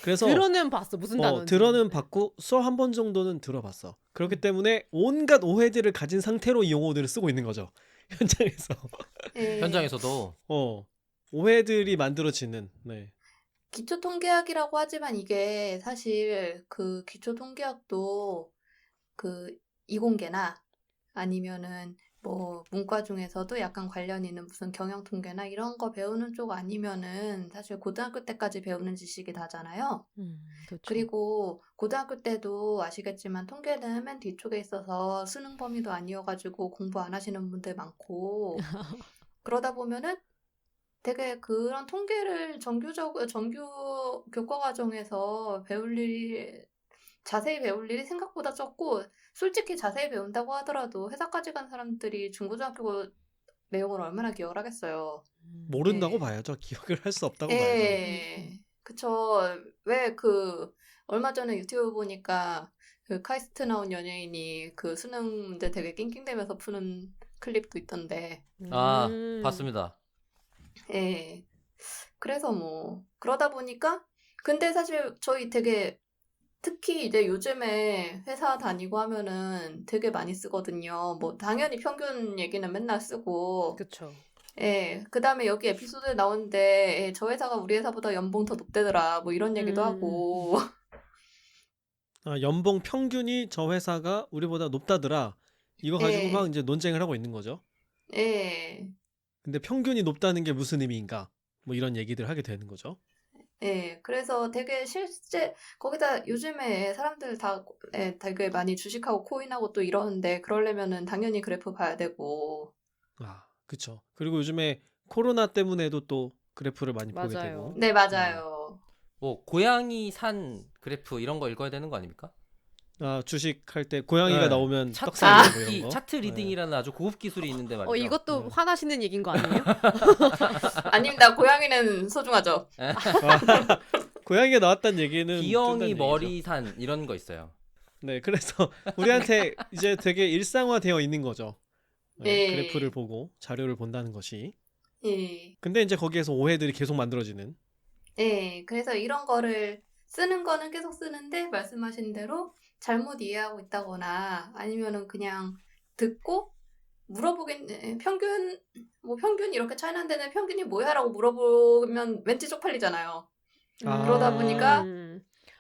Speaker 3: 그래서
Speaker 1: 들어는 봤어. 무슨 단어인지.
Speaker 3: 들어는 봤고 수업 한 번 정도는 들어봤어. 그렇기 때문에 온갖 오해들을 가진 상태로 이 용어들을 쓰고 있는 거죠. 현장에서.
Speaker 2: 현장에서도
Speaker 3: 오해들이 만들어지는.
Speaker 4: 기초 통계학이라고 하지만 이게 사실 그 기초 통계학도 그 이공계나 아니면은 뭐 문과 중에서도 약간 관련 있는 무슨 경영 통계나 이런 거 배우는 쪽 아니면은 사실 고등학교 때까지 배우는 지식이 다잖아요.
Speaker 1: 그렇죠.
Speaker 4: 그리고 고등학교 때도 아시겠지만 통계는 맨 뒤쪽에 있어서 수능 범위도 아니어가지고 공부 안 하시는 분들 많고 그러다 보면은 되게 그런 통계를 정규 교과 과정에서 자세히 배울 일이 생각보다 적고 솔직히 자세히 배운다고 하더라도 회사까지 간 사람들이 중고등학교 내용을 얼마나 기억을 하겠어요.
Speaker 3: 모른다고 봐야죠. 기억을 할 수 없다고 봐야죠.
Speaker 4: 그쵸. 왜 얼마 전에 유튜브 보니까 그 카이스트 나온 연예인이 그 수능 문제 되게 낑낑대면서 푸는 클립도 있던데.
Speaker 2: 봤습니다.
Speaker 4: 그래서 뭐 그러다 보니까 근데 사실 저희 되게 특히 이제 요즘에 회사 다니고 하면은 되게 많이 쓰거든요. 뭐 당연히 평균 얘기는 맨날 쓰고.
Speaker 1: 그렇죠.
Speaker 4: 그 다음에 여기 에피소드에 나오는데 저 회사가 우리 회사보다 연봉 더 높대더라 뭐 이런 얘기도 하고.
Speaker 3: 연봉 평균이 저 회사가 우리보다 높다더라. 이거 가지고 막 이제 논쟁을 하고 있는 거죠. 근데 평균이 높다는 게 무슨 의미인가? 뭐 이런 얘기들 하게 되는 거죠.
Speaker 4: 그래서 되게 실제 거기다 요즘에 사람들 다 되게 많이 주식하고 코인하고 또 이러는데 그러려면은 당연히 그래프 봐야 되고.
Speaker 3: 그쵸. 그리고 요즘에 코로나 때문에도 또 그래프를 많이 보게 되고.
Speaker 4: 네, 맞아요.
Speaker 2: 뭐 고양이 산 그래프 이런 거 읽어야 되는 거 아닙니까?
Speaker 3: 주식할 때 고양이가 나오면
Speaker 2: 차트,
Speaker 3: 떡상이고 뭐 이런 거.
Speaker 2: 차트 리딩이라는 아주 고급 기술이 있는데 말이죠.
Speaker 1: 이것도 화나시는 얘기인 거 아니에요?
Speaker 4: 아닙니다. 고양이는 소중하죠.
Speaker 3: 고양이가 나왔다는 얘기는
Speaker 2: 기영이 머리산 이런 거 있어요.
Speaker 3: 네, 그래서 우리한테 이제 되게 일상화되어 있는 거죠. 그래프를 보고 자료를 본다는 것이. 근데 이제 거기에서 오해들이 계속 만들어지는.
Speaker 4: 예, 그래서 이런 거를 쓰는 거는 계속 쓰는데 말씀하신 대로 잘못 이해하고 있다거나 아니면은 그냥 듣고 물어보긴 평균 이렇게 차이 난다는 평균이 뭐야라고 물어보면 왠지 쪽팔리잖아요. 그러다 보니까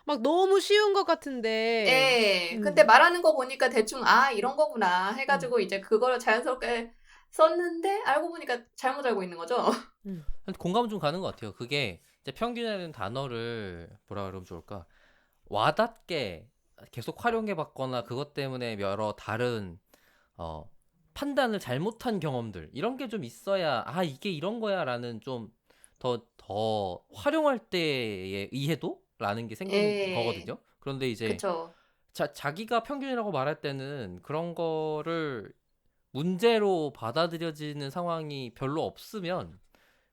Speaker 1: 막 너무 쉬운 것 같은데.
Speaker 4: 예, 근데 말하는 거 보니까 대충 이런 거구나 해가지고 이제 그거를 자연스럽게 썼는데 알고 보니까 잘못 알고 있는 거죠.
Speaker 2: 공감 좀 가는 것 같아요. 그게 이제 평균이라는 단어를 뭐라 그러면 좋을까? 와닿게 계속 활용해 봤거나 그것 때문에 여러 다른 어, 판단을 잘못한 경험들 이런 게 좀 있어야 이게 이런 거야라는 좀 더 활용할 때의 이해도라는 게 생기는
Speaker 4: 예,
Speaker 2: 거거든요. 그런데 이제
Speaker 4: 그쵸.
Speaker 2: 자기가 평균이라고 말할 때는 그런 거를 문제로 받아들여지는 상황이 별로 없으면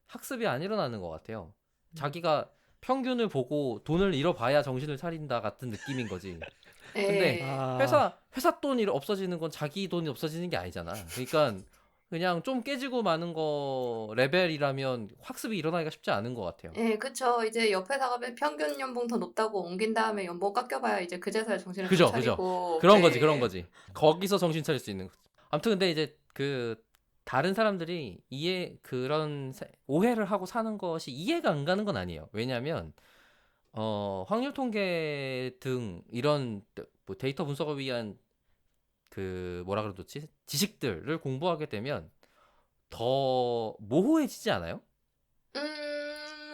Speaker 2: 학습이 안 일어나는 것 같아요. 자기가 평균을 보고 돈을 잃어봐야 정신을 차린다 같은 느낌인 거지. 근데
Speaker 4: 예,
Speaker 2: 회사 돈이 없어지는 건 자기 돈이 없어지는 게 아니잖아. 그러니까 그냥 좀 깨지고 마는 거 레벨이라면 학습이 일어나기가 쉽지 않은 것 같아요.
Speaker 4: 예, 그쵸. 이제 옆 회사가 평균 연봉 더 높다고 옮긴 다음에 연봉 깎여봐야 이제 그제서야 정신을 좀
Speaker 2: 그죠.
Speaker 4: 차리고,
Speaker 2: 그런 거지, 그런
Speaker 4: 예.
Speaker 2: 거지. 거기서 정신 차릴 수 있는 거지. 아무튼 근데 이제 다른 사람들이 오해를 하고 사는 것이 이해가 안 가는 건 아니에요. 왜냐면 확률 통계 등 이런 뭐 데이터 분석을 위한 뭐라 그러지? 지식들을 공부하게 되면 더 모호해지지 않아요?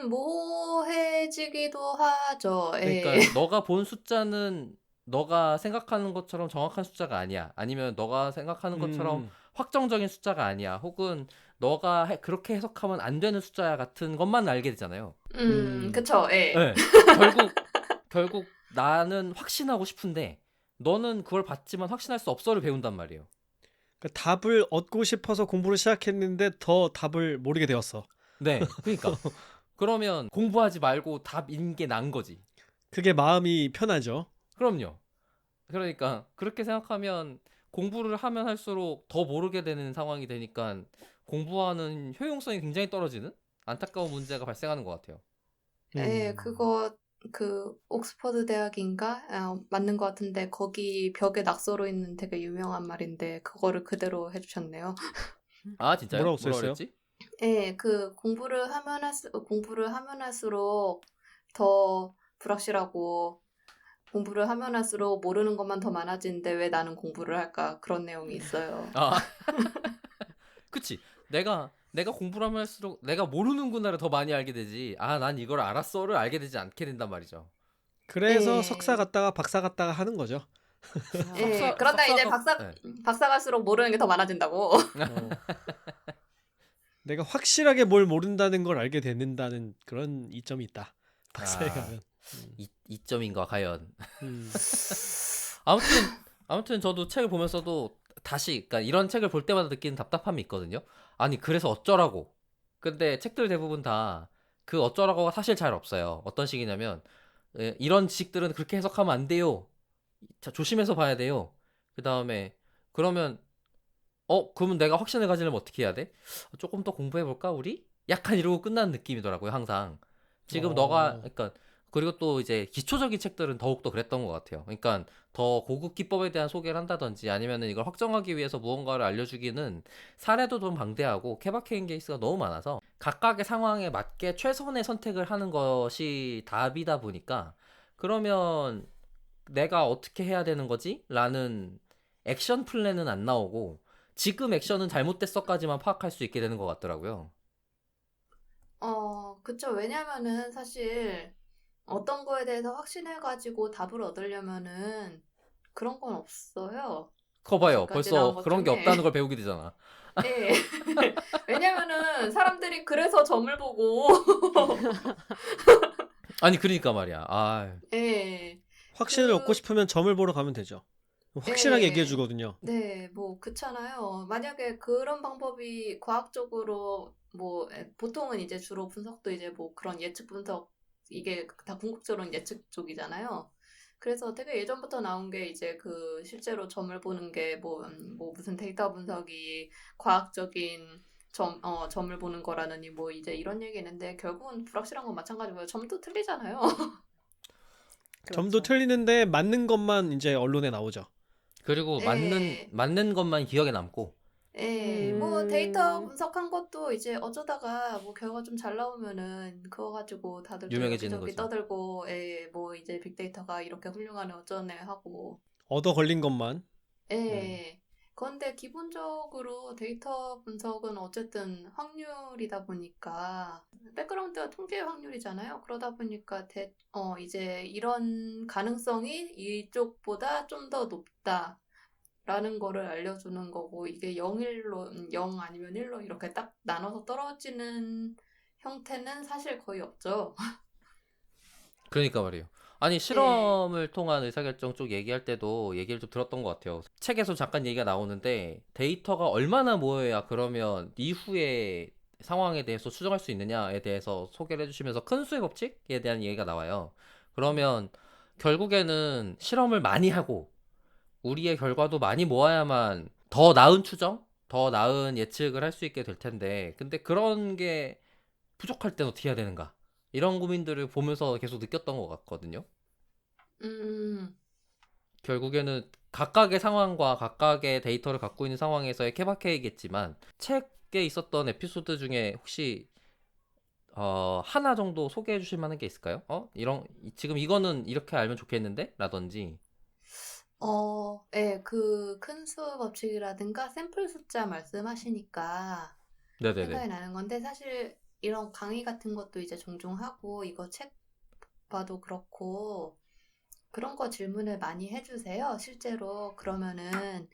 Speaker 4: 모호해지기도 하죠. 예.
Speaker 2: 그러니까 너가 본 숫자는 너가 생각하는 것처럼 정확한 숫자가 아니야. 아니면 너가 생각하는 것처럼
Speaker 3: 음.
Speaker 2: 확정적인 숫자가 아니야. 혹은 너가 그렇게 해석하면 안 되는 숫자야 같은 것만 알게 되잖아요.
Speaker 4: 그쵸. 예.
Speaker 2: 네. 결국 나는 확신하고 싶은데 너는 그걸 봤지만 확신할 수 없어를 배운단 말이에요.
Speaker 3: 그러니까 답을 얻고 싶어서 공부를 시작했는데 더 답을 모르게 되었어.
Speaker 2: 네. 그러니까 그러면 공부하지 말고 답인 게 난 거지.
Speaker 3: 그게 마음이 편하죠.
Speaker 2: 그럼요. 그러니까 그렇게 생각하면 공부를 하면 할수록 더 모르게 되는 상황이 되니까 공부하는 효용성이 굉장히 떨어지는 안타까운 문제가 발생하는 것 같아요.
Speaker 4: 예, 그거 옥스퍼드 대학인가? 맞는 것 같은데 거기 벽에 낙서로 있는 되게 유명한 말인데 그거를 그대로 해주셨네요.
Speaker 2: 진짜요?
Speaker 3: 뭐라고
Speaker 2: 뭐라
Speaker 3: 써있어요?
Speaker 2: 그랬지?
Speaker 4: 예, 공부를 하면 할수록 더 불확실하고 공부를 하면 할수록 모르는 것만 더 많아지는데 왜 나는 공부를 할까? 그런 내용이 있어요.
Speaker 2: 그치. 내가 공부를 하면 할수록 내가 모르는구나를 더 많이 알게 되지. 난 이걸 알았어를 알게 되지 않게 된단 말이죠.
Speaker 3: 그래서
Speaker 4: 예.
Speaker 3: 석사 갔다가 박사 갔다가 하는 거죠.
Speaker 4: 예, 그러다 이제
Speaker 2: 네.
Speaker 4: 박사 갈수록 모르는 게 더 많아진다고.
Speaker 3: 내가 확실하게 뭘 모른다는 걸 알게 되는다는 그런 이점이 있다. 박사에 가면.
Speaker 2: 이점인가 과연.
Speaker 3: 음.
Speaker 2: 아무튼 저도 책을 보면서도 그러니까 이런 책을 볼 때마다 느끼는 답답함이 있거든요. 아니 그래서 어쩌라고. 근데 책들 대부분 다 그 어쩌라고가 사실 잘 없어요. 어떤 식이냐면 이런 지식들은 그렇게 해석하면 안 돼요. 자, 조심해서 봐야 돼요. 그 다음에 그러면 그러면 내가 확신을 가지려면 어떻게 해야 돼? 조금 더 공부해 볼까 우리? 약간 이러고 끝나는 느낌이더라고요 항상. 지금 그러니까 그리고 또 이제 기초적인 책들은 더욱더 그랬던 것 같아요. 그러니까 더 고급 기법에 대한 소개를 한다든지 아니면은 이걸 확정하기 위해서 무언가를 알려주기는 사례도 좀 방대하고 케바케인 케이스가 너무 많아서 각각의 상황에 맞게 최선의 선택을 하는 것이 답이다 보니까 그러면 내가 어떻게 해야 되는 거지? 라는 액션 플랜은 안 나오고 지금 액션은 잘못됐어까지만 파악할 수 있게 되는 것 같더라고요.
Speaker 4: 그쵸. 왜냐면은 사실 어떤 거에 대해서 확신해가지고 답을 얻으려면은 그런 건 없어요.
Speaker 2: 그거 봐요.
Speaker 4: 지금까지 나온
Speaker 2: 벌써
Speaker 4: 것
Speaker 2: 그런 게
Speaker 4: 중에.
Speaker 2: 없다는 걸 배우게 되잖아.
Speaker 4: 예. 왜냐면은 사람들이 그래서 점을 보고.
Speaker 2: 아니 그러니까 말이야.
Speaker 4: 예.
Speaker 3: 확신을 얻고 싶으면 점을 보러 가면 되죠. 확실하게
Speaker 4: 예.
Speaker 3: 얘기해 주거든요.
Speaker 4: 네, 뭐 그렇잖아요. 만약에 그런 방법이 과학적으로 보통은 이제 주로 분석도 이제 뭐 그런 예측 분석 이게 다 궁극적으로는 예측 쪽이잖아요. 그래서 되게 예전부터 나온 게 이제 실제로 점을 보는 게 무슨 데이터 분석이 과학적인 점을 보는 거라느니 뭐 이제 이런 얘기 있는데 결국은 불확실한 건 마찬가지고요. 점도 틀리잖아요.
Speaker 3: 점도
Speaker 1: 그렇죠.
Speaker 3: 틀리는데 맞는 것만 이제 언론에 나오죠.
Speaker 2: 그리고
Speaker 4: 예.
Speaker 2: 맞는 것만 기억에 남고.
Speaker 4: 예, 뭐 데이터 분석한 것도 이제 어쩌다가 뭐 결과 좀 잘 나오면은 그거 가지고 다들 또
Speaker 2: 유명해지는
Speaker 4: 여기저기
Speaker 2: 거죠.
Speaker 4: 떠들고, 예, 뭐 이제 빅데이터가 이렇게 훌륭하네 어쩌네 하고.
Speaker 3: 얻어 걸린 것만.
Speaker 4: 예. 그런데 기본적으로 데이터 분석은 어쨌든 확률이다 보니까 백그라운드가 통계 확률이잖아요. 그러다 보니까 이제 이런 가능성이 이쪽보다 좀 더 높다라는 거를 알려주는 거고 이게 0, 0 아니면 1로 이렇게 딱 나눠서 떨어지는 형태는 사실 거의 없죠.
Speaker 2: 그러니까 말이에요. 아니
Speaker 4: 예.
Speaker 2: 실험을 통한 의사결정 쪽 얘기할 때도 얘기를 좀 들었던 것 같아요. 책에서 잠깐 얘기가 나오는데 데이터가 얼마나 모여야 그러면 이후에 상황에 대해서 추정할 수 있느냐에 대해서 소개를 해주시면서 큰 수의 법칙에 대한 얘기가 나와요. 그러면 결국에는 실험을 많이 하고 우리의 결과도 많이 모아야만 더 나은 추정, 더 나은 예측을 할 수 있게 될 텐데 근데 그런 게 부족할 땐 어떻게 해야 되는가? 이런 고민들을 보면서 계속 느꼈던 것 같거든요.
Speaker 4: 음,
Speaker 2: 결국에는 각각의 상황과 각각의 데이터를 갖고 있는 상황에서의 케바케이겠지만 책에 있었던 에피소드 중에 혹시 하나 정도 소개해 주실 만한 게 있을까요? 지금 이거는 이렇게 알면 좋겠는데? 라든지.
Speaker 4: 예, 그 큰 수 법칙이라든가 샘플 숫자 말씀하시니까
Speaker 2: 네네네.
Speaker 4: 생각이 나는 건데 사실 이런 강의 같은 것도 이제 종종 하고 이거 책 봐도 그렇고 그런 거 질문을 많이 해주세요. 실제로 그러면은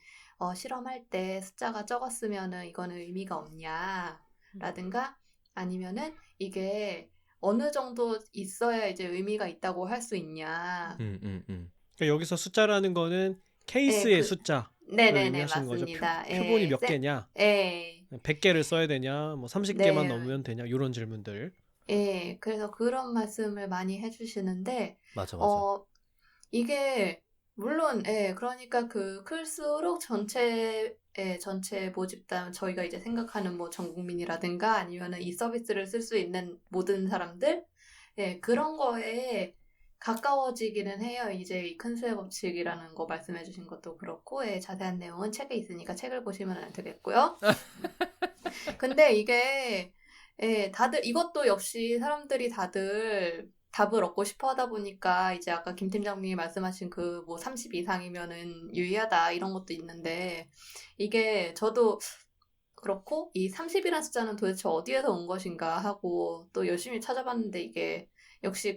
Speaker 4: 실험할 때 숫자가 적었으면은 이거는 의미가 없냐라든가 아니면은 이게 어느 정도 있어야 이제 의미가 있다고 할 수 있냐.
Speaker 3: 그러니까 여기서 숫자라는 거는
Speaker 4: 예,
Speaker 3: 케이스의 숫자를
Speaker 4: 네네네,
Speaker 3: 의미하시는 거죠.
Speaker 4: 맞습니다.
Speaker 3: 표본이
Speaker 4: 예,
Speaker 3: 몇 개냐?
Speaker 4: 예,
Speaker 3: 100개를 써야 되냐? 뭐 30개만
Speaker 4: 네.
Speaker 3: 넘으면 되냐? 이런 질문들.
Speaker 4: 예, 그래서 그런 말씀을 많이 해주시는데,
Speaker 2: 맞아, 맞아.
Speaker 4: 어, 이게, 물론, 예, 그러니까 클수록 전체 모집단, 저희가 이제 생각하는 뭐 전 국민이라든가 아니면은 이 서비스를 쓸 수 있는 모든 사람들, 예, 그런 거에 가까워지기는 해요. 이제 이 큰 수의 법칙이라는 거 말씀해 주신 것도 그렇고, 예, 자세한 내용은 책에 있으니까 책을 보시면 되겠고요. 근데 이게 다들 이것도 역시 사람들이 다들 답을 얻고 싶어 하다 보니까 이제 아까 김 팀장님이 말씀하신 그 뭐 30 이상이면은 유의하다 이런 것도 있는데 이게 저도 그렇고 이 30이라는 숫자는 도대체 어디에서 온 것인가 하고 또 열심히 찾아봤는데 이게 역시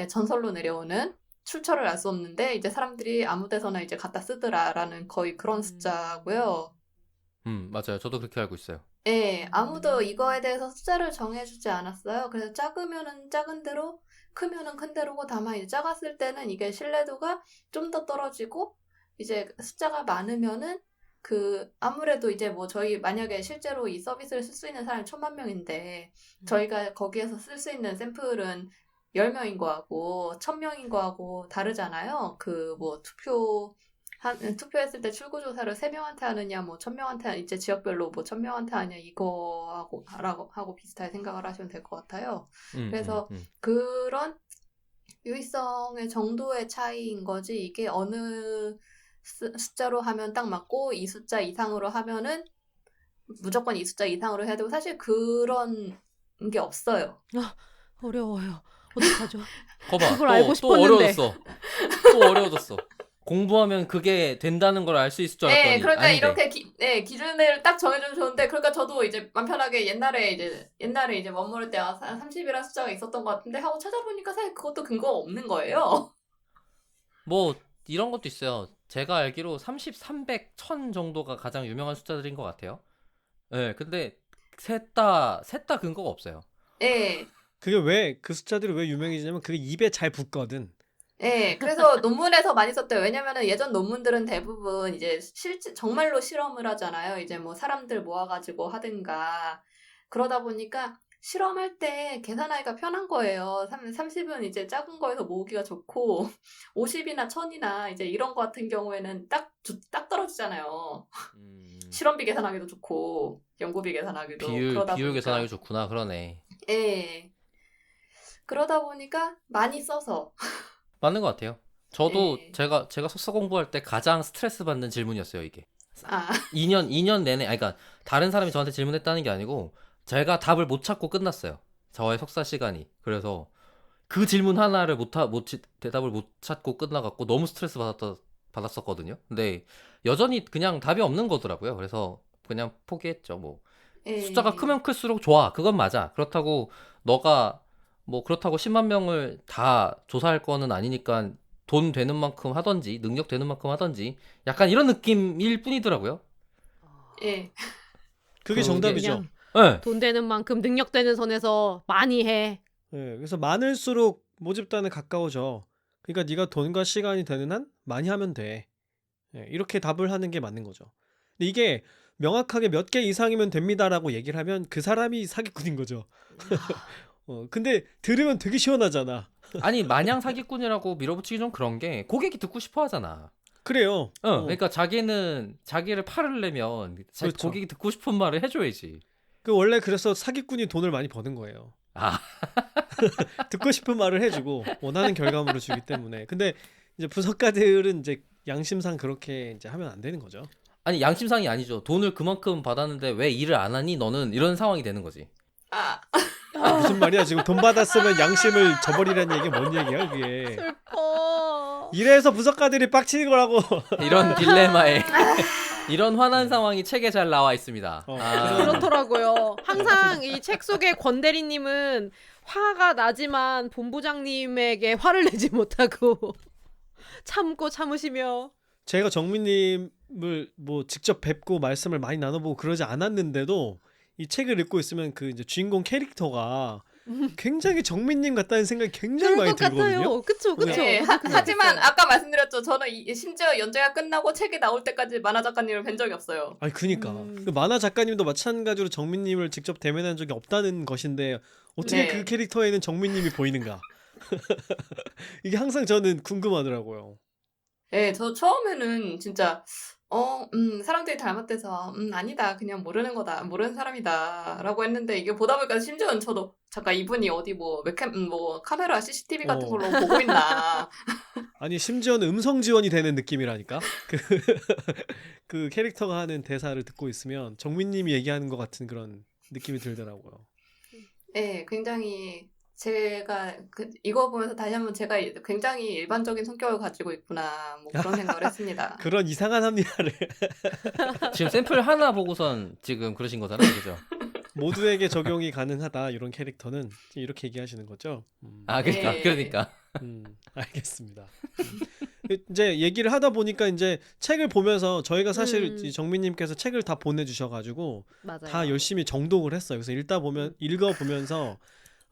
Speaker 4: 전설로 내려오는 출처를 알 수 없는데 이제 사람들이 아무 데서나 이제 갖다 쓰더라라는 거의 그런 숫자고요.
Speaker 2: 맞아요. 저도 그렇게 알고 있어요.
Speaker 4: 예, 아무도 이거에 대해서 숫자를 정해주지 않았어요. 그래서 작으면은 작은 대로, 크면은 큰 대로고, 다만 이제 작았을 때는 이게 신뢰도가 좀 더 떨어지고, 이제 숫자가 많으면은 아무래도 이제 뭐 저희 만약에 실제로 이 서비스를 쓸 수 있는 사람이 10,000명인데, 저희가 거기에서 쓸 수 있는 샘플은 10명인 거하고, 1,000명인 거하고 다르잖아요. 투표했을 때 출구조사를 3명한테 하느냐, 뭐 1,000명한테 이제 지역별로 뭐 1,000명한테 하느냐 하고 비슷하게 생각을 하시면 될 것 같아요. 그래서 그런 유의성의 정도의 차이인 거지 이게 어느 숫자로 하면 딱 맞고 이 숫자 이상으로 하면은 무조건 이 숫자 이상으로 해야 되고 사실 그런 게 없어요.
Speaker 1: 어려워요. 어떡하죠?
Speaker 2: 거봐,
Speaker 1: 그걸 알고
Speaker 2: 또
Speaker 1: 싶었는데.
Speaker 2: 어려웠어. 또 어려워졌어. 공부하면 그게 된다는 걸 알 수 있을 줄 알았더니
Speaker 4: 그러니까
Speaker 2: 아니래.
Speaker 4: 이렇게 기준을 딱 정해주면 좋은데, 그러니까 저도 이제 맘 편하게 옛날에 이제 멋모를 때 30이라는 숫자가 있었던 것 같은데 하고 찾아보니까 사실 그것도 근거가 없는 거예요.
Speaker 2: 뭐 이런 것도 있어요. 제가 알기로 30, 300, 1000 정도가 가장 유명한 숫자들인 것 같아요. 네, 근데 셋 다 근거가 없어요.
Speaker 4: 예.
Speaker 3: 그게 왜 그 숫자들이 왜 유명해지냐면 그게 입에 잘 붙거든.
Speaker 4: 그래서 논문에서 많이 썼대요. 왜냐면은 예전 논문들은 대부분 이제 정말로 실험을 하잖아요. 이제 뭐 사람들 모아가지고 하든가. 그러다 보니까 실험할 때 계산하기가 편한 거예요. 30은 이제 작은 거에서 모으기가 좋고, 50이나 1000이나 이제 이런 거 같은 경우에는 딱 떨어지잖아요. 실험비 계산하기도 좋고 연구비 계산하기도 그러다
Speaker 2: 비율
Speaker 4: 보니까
Speaker 2: 계산하기 좋구나. 그러네.
Speaker 4: 예. 그러다 보니까 많이 써서
Speaker 2: 맞는 것 같아요. 저도
Speaker 4: 예.
Speaker 2: 제가 석사 공부할 때 가장 스트레스 받는 질문이었어요, 이게.
Speaker 4: 아,
Speaker 2: 2년 내내, 아니, 그러니까 다른 사람이 저한테 질문했다는 게 아니고 제가 답을 못 찾고 끝났어요. 저의 석사 시간이. 그래서 그 질문 하나를 대답을 못 찾고 끝나갖고 너무 스트레스 받았었거든요. 근데 여전히 그냥 답이 없는 거더라고요. 그래서 그냥 포기했죠. 뭐 숫자가
Speaker 4: 예.
Speaker 2: 크면 클수록 좋아. 그건 맞아. 그렇다고 너가 뭐 그렇다고 10만 명을 다 조사할 거는 아니니까 돈 되는 만큼 하던지 능력 되는 만큼 하던지 약간 이런 느낌일 뿐이더라고요.
Speaker 4: 예.
Speaker 3: 그게
Speaker 2: 그게
Speaker 3: 정답이죠.
Speaker 1: 그냥
Speaker 2: 네.
Speaker 1: 돈 되는 만큼 능력 되는 선에서 많이 해.
Speaker 3: 예, 그래서 많을수록 모집단에 가까워져. 그러니까 네가 돈과 시간이 되는 한 많이 하면 돼. 예, 이렇게 답을 하는 게 맞는 거죠. 근데 이게 명확하게 몇 개 이상이면 됩니다라고 얘기를 하면 그 사람이 사기꾼인 거죠. 근데 들으면 되게 시원하잖아.
Speaker 2: 아니 마냥 사기꾼이라고 밀어붙이기 좀 그런 게 고객이 듣고 싶어 하잖아.
Speaker 3: 그래요.
Speaker 2: 그러니까 자기는 자기를 팔으려면
Speaker 3: 그렇죠.
Speaker 2: 고객이 듣고 싶은 말을 해줘야지.
Speaker 3: 그 원래 그래서 사기꾼이 돈을 많이 버는 거예요.
Speaker 2: 아,
Speaker 3: 듣고 싶은 말을 해주고 원하는 결과물을 주기 때문에. 근데 이제 부석가들은 이제 양심상 그렇게 이제 하면 안 되는 거죠.
Speaker 2: 아니 양심상이 아니죠. 돈을 그만큼 받았는데 왜 일을 안 하니? 너는 이런 상황이 되는 거지.
Speaker 4: 아,
Speaker 3: 무슨 말이야? 지금 돈 받았으면 양심을 저버리라는 얘기 뭔 얘기야 그게?
Speaker 1: 슬퍼.
Speaker 3: 이래서 부석가들이 빡치는 거라고.
Speaker 2: 이런 딜레마에 이런 화난 상황이 책에 잘 나와 있습니다.
Speaker 1: 그렇더라고요. 항상 이 책 속의 권 대리님은 화가 나지만 본부장님에게 화를 내지 못하고 참고 참으시며.
Speaker 3: 제가 정민님을 뭐 직접 뵙고 말씀을 많이 나눠보고 그러지 않았는데도 이 책을 읽고 있으면 그 이제 주인공 캐릭터가 굉장히 정민님 같다는 생각이 굉장히
Speaker 1: 그럴
Speaker 3: 많이
Speaker 1: 것
Speaker 3: 들거든요.
Speaker 1: 같아요. 그쵸, 그쵸.
Speaker 4: 예.
Speaker 1: 저도 그
Speaker 4: 하지만
Speaker 1: 생각했어요.
Speaker 4: 아까 말씀드렸죠. 저는 심지어 연재가 끝나고 책이 나올 때까지 만화 작가님을 뵌 적이 없어요.
Speaker 3: 아니 그니까 그 만화 작가님도 마찬가지로 정민님을 직접 대면한 적이 없다는 것인데 어떻게
Speaker 4: 네.
Speaker 3: 그 캐릭터에는 정민님이 보이는가? 이게 항상 저는 궁금하더라고요.
Speaker 4: 예, 저 처음에는 진짜 사람들이 닮았대서 아니다. 그냥 모르는 거다. 모르는 사람이다라고 했는데 이게 보다 보니까 심지어는 저도 잠깐 이분이 어디 뭐 웹캠 뭐 카메라 CCTV 같은
Speaker 3: 어.
Speaker 4: 걸로 보고 있나.
Speaker 3: 아니 심지어는 음성 지원이 되는 느낌이라니까. 그 캐릭터가 하는 대사를 듣고 있으면 정민님이 얘기하는 것 같은 그런 느낌이 들더라고요.
Speaker 4: 예, 굉장히 제가 이거 보면서 다시 한번 제가 굉장히 일반적인 성격을 가지고 있구나. 뭐 그런 생각을 했습니다.
Speaker 3: 그런 이상한 합리화를
Speaker 2: 지금 샘플 하나 보고선 지금 그러신 거잖아요, 그죠?
Speaker 3: 모두에게 적용이 가능하다 이런 캐릭터는 이렇게 얘기하시는 거죠.
Speaker 2: 아, 그러니까,
Speaker 4: 네.
Speaker 2: 그러니까.
Speaker 3: 알겠습니다. 이제 얘기를 하다 보니까 이제 책을 보면서 저희가 사실 이 정민님께서 책을 다 보내주셔가지고
Speaker 1: 맞아요.
Speaker 3: 다 열심히 정독을 했어요. 그래서 읽어보면서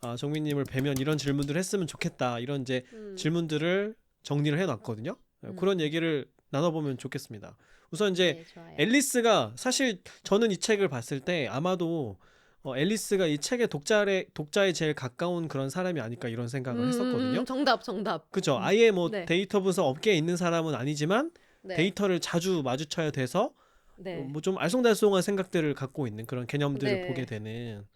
Speaker 3: 아, 정민님을 뵈면 이런 질문들을 했으면 좋겠다 이런 이제 질문들을 정리를 해놨거든요. 그런 얘기를 나눠보면 좋겠습니다. 우선 이제
Speaker 1: 네, 좋아요.
Speaker 3: 앨리스가 사실 저는 이 책을 봤을 때 아마도 앨리스가 이 책의 독자에 제일 가까운 그런 사람이 아닐까 이런 생각을 했었거든요.
Speaker 1: 정답.
Speaker 3: 그죠? 아예 뭐
Speaker 1: 네.
Speaker 3: 데이터 분석 업계에 있는 사람은 아니지만
Speaker 1: 네.
Speaker 3: 데이터를 자주 마주쳐야 돼서
Speaker 1: 네.
Speaker 3: 뭐 좀 알쏭달쏭한 생각들을 갖고 있는 그런 개념들을
Speaker 1: 네.
Speaker 3: 보게 되는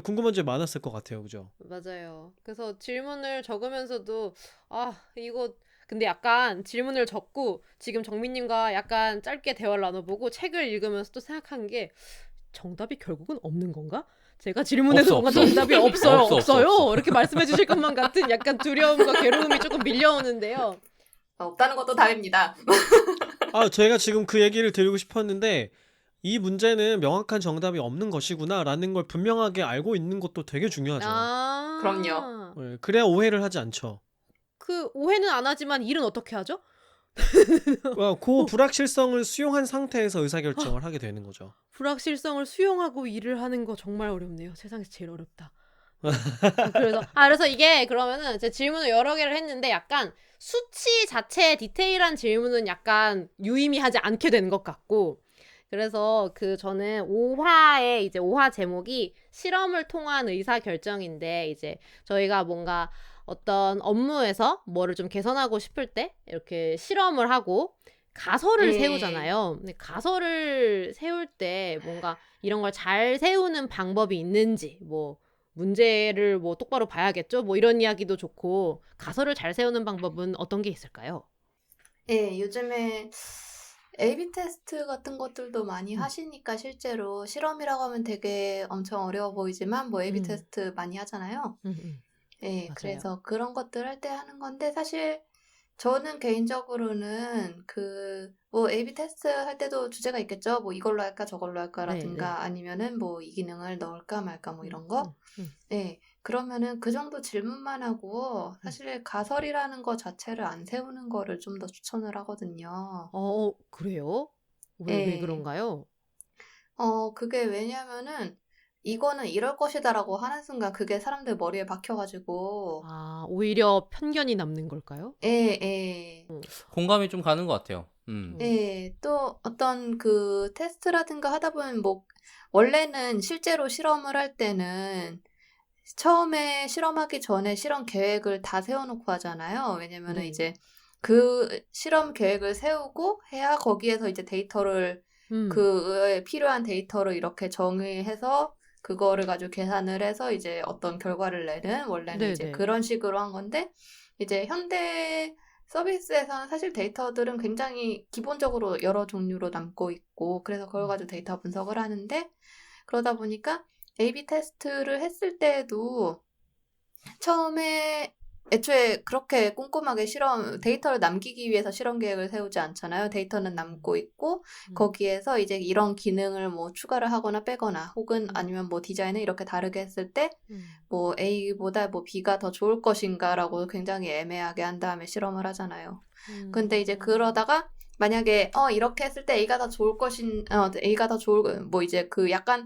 Speaker 3: 궁금한 점이 많았을 것 같아요. 그죠?
Speaker 1: 맞아요. 그래서 질문을 적으면서도 이거 근데 약간 질문을 적고 지금 정민님과 약간 짧게 대화를 나눠보고 책을 읽으면서 또 생각한 게 정답이 결국은 없는 건가? 제가 질문해서 뭔가
Speaker 2: 없어.
Speaker 1: 정답이 없어요.
Speaker 2: 없어.
Speaker 1: 이렇게 말씀해 주실 것만 같은 약간 두려움과 괴로움이 조금 밀려오는데요.
Speaker 4: 없다는 것도 답입니다.
Speaker 3: 제가 지금 그 얘기를 드리고 싶었는데 이 문제는 명확한 정답이 없는 것이구나라는 걸 분명하게 알고 있는 것도 되게 중요하죠.
Speaker 4: 그럼요.
Speaker 3: 네, 그래야 오해를 하지 않죠.
Speaker 1: 그 오해는 안 하지만 일은 어떻게 하죠?
Speaker 3: 그 불확실성을 수용한 상태에서 의사결정을 하게 되는 거죠.
Speaker 1: 불확실성을 수용하고 일을 하는 거 정말 어렵네요. 세상에서 제일 어렵다. 그래서 이게 그러면은 제 질문을 여러 개를 했는데 약간 수치 자체의 디테일한 질문은 약간 유의미하지 않게 되는 것 같고 그래서 저는 5화의 이제 5화 제목이 실험을 통한 의사결정인데 이제 저희가 뭔가 어떤 업무에서 뭐를 좀 개선하고 싶을 때 이렇게 실험을 하고 가설을
Speaker 4: 예.
Speaker 1: 세우잖아요. 근데 가설을 세울 때 뭔가 이런 걸 잘 세우는 방법이 있는지, 뭐 문제를 뭐 똑바로 봐야겠죠. 뭐 이런 이야기도 좋고, 가설을 잘 세우는 방법은 어떤 게 있을까요?
Speaker 4: 예, 요즘에 A/B 테스트 같은 것들도 많이 하시니까 실제로 실험이라고 하면 되게 엄청 어려워 보이지만 뭐 A/B
Speaker 1: 음.
Speaker 4: 테스트 많이 하잖아요. 예,
Speaker 1: 맞아요.
Speaker 4: 그래서 그런 것들 할 때 하는 건데 사실 저는 개인적으로는 뭐 A/B 테스트 할 때도 주제가 있겠죠. 뭐 이걸로 할까 저걸로 할까라든가
Speaker 1: 네.
Speaker 4: 아니면은 뭐 이 기능을 넣을까 말까 뭐 이런 거.
Speaker 1: 음.
Speaker 4: 네, 그러면은 그 정도 질문만 하고 사실 가설이라는 거 자체를 안 세우는 거를 좀 더 추천을 하거든요.
Speaker 1: 그래요? 왜
Speaker 4: 예.
Speaker 1: 그런가요?
Speaker 4: 그게 왜냐면은 이거는 이럴 것이다라고 하는 순간 그게 사람들 머리에 박혀가지고
Speaker 1: 오히려 편견이 남는 걸까요?
Speaker 4: 예, 예.
Speaker 2: 공감이 좀 가는 것 같아요.
Speaker 4: 예, 또 어떤 그 테스트라든가 하다 보면 뭐 원래는 실제로 실험을 할 때는 처음에 실험하기 전에 실험 계획을 다 세워놓고 하잖아요. 왜냐면은
Speaker 1: 네.
Speaker 4: 이제 그 실험 계획을 세우고 해야 거기에서 이제 데이터를 그에 필요한 데이터를 이렇게 정의해서 그거를 가지고 계산을 해서 이제 어떤 결과를 내는 원래는 이제
Speaker 1: 네네.
Speaker 4: 그런 식으로 한 건데 이제 현대 서비스에서는 사실 데이터들은 굉장히 기본적으로 여러 종류로 남고 있고 그래서 그걸 가지고 데이터 분석을 하는데 그러다 보니까 A/B 테스트를 했을 때에도 처음에 애초에 그렇게 꼼꼼하게 데이터를 남기기 위해서 실험 계획을 세우지 않잖아요. 데이터는 남고 있고 거기에서 이제 이런 기능을 뭐 추가를 하거나 빼거나 혹은 아니면 뭐 디자인을 이렇게 다르게 했을 때 뭐 A보다 뭐 B가 더 좋을 것인가라고 굉장히 애매하게 한 다음에 실험을 하잖아요. 근데 이제 그러다가 만약에 이렇게 했을 때 A가 더 좋을 A가 더 좋을 뭐 이제 그 약간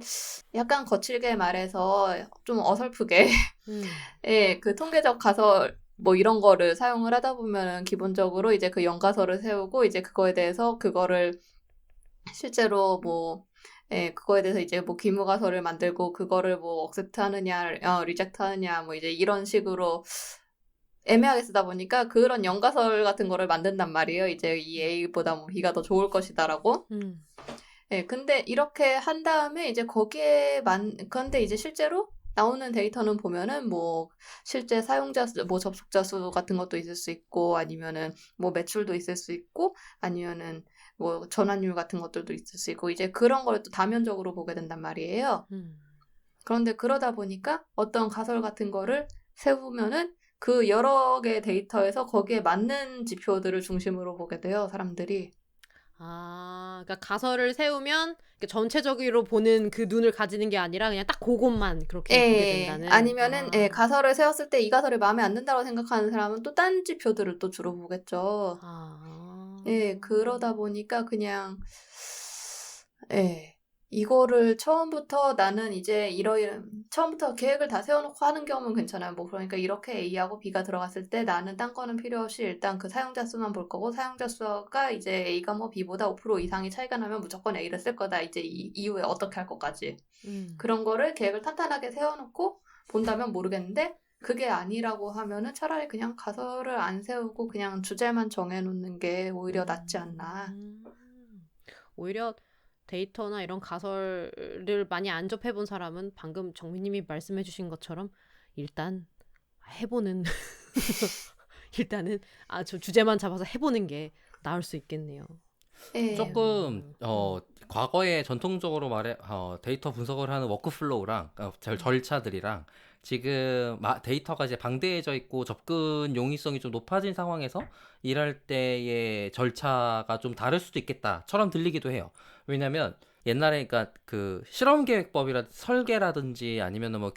Speaker 4: 거칠게 말해서 좀 어설프게 예, 그 통계적 가설 뭐 이런 거를 사용을 하다 보면은 기본적으로 이제 그 연가설을 세우고 이제 그거에 대해서 그거를 실제로 뭐 그거에 대해서 이제 뭐 기무가설을 만들고 그거를 뭐 억셉트 하느냐, 리젝트 하느냐 뭐 이제 이런 식으로 애매하게 쓰다 보니까 그런 연가설 같은 거를 만든단 말이에요. 이제 이 A보다 뭐 B가 더 좋을 것이다라고. 예, 근데 이렇게 한 다음에 이제 그런데 이제 실제로 나오는 데이터는 보면은 뭐 실제 사용자 수, 뭐 접속자 수 같은 것도 있을 수 있고 아니면은 뭐 매출도 있을 수 있고 아니면은 뭐 전환율 같은 것들도 있을 수 있고 이제 그런 걸 또 다면적으로 보게 된단 말이에요. 그런데 그러다 보니까 어떤 가설 같은 거를 세우면은 그 여러 개의 데이터에서 거기에 맞는 지표들을 중심으로 보게 돼요, 사람들이.
Speaker 1: 그러니까 가설을 세우면 전체적으로 보는 그 눈을 가지는 게 아니라 그냥 딱 그것만 그렇게 보게 된다는.
Speaker 4: 아니면은 가설을 세웠을 때 이 가설이 마음에 안 든다고 생각하는 사람은 또 딴 지표들을 또 주로 보겠죠. 예, 그러다 보니까 그냥 이거를 처음부터 나는 이제 처음부터 계획을 다 세워놓고 하는 경우는 괜찮아요. 뭐 그러니까 이렇게 A하고 B가 들어갔을 때 나는 딴 거는 필요 없이 일단 그 사용자 수만 볼 거고 사용자 수가 이제 A가 뭐 B보다 5% 이상이 차이가 나면 무조건 A를 쓸 거다. 이제 이후에 어떻게 할 것까지. 그런 거를 계획을 탄탄하게 세워놓고 본다면 모르겠는데 그게 아니라고 하면은 차라리 그냥 가설을 안 세우고 그냥 주제만 정해놓는 게 오히려 낫지 않나.
Speaker 1: 오히려 데이터나 이런 가설을 많이 안 접해본 사람은 방금 정민님이 말씀해주신 것처럼 일단 해보는 일단은 저 주제만 잡아서 해보는 게 나을 수 있겠네요.
Speaker 2: 조금 과거에 전통적으로 데이터 분석을 하는 워크플로우랑 절차들이랑 지금 데이터가 이제 방대해져 있고 접근 용이성이 좀 높아진 상황에서 일할 때의 절차가 좀 다를 수도 있겠다처럼 들리기도 해요. 왜냐면 옛날에 그러니까 그 실험 계획법이라 설계라든지 아니면은 뭐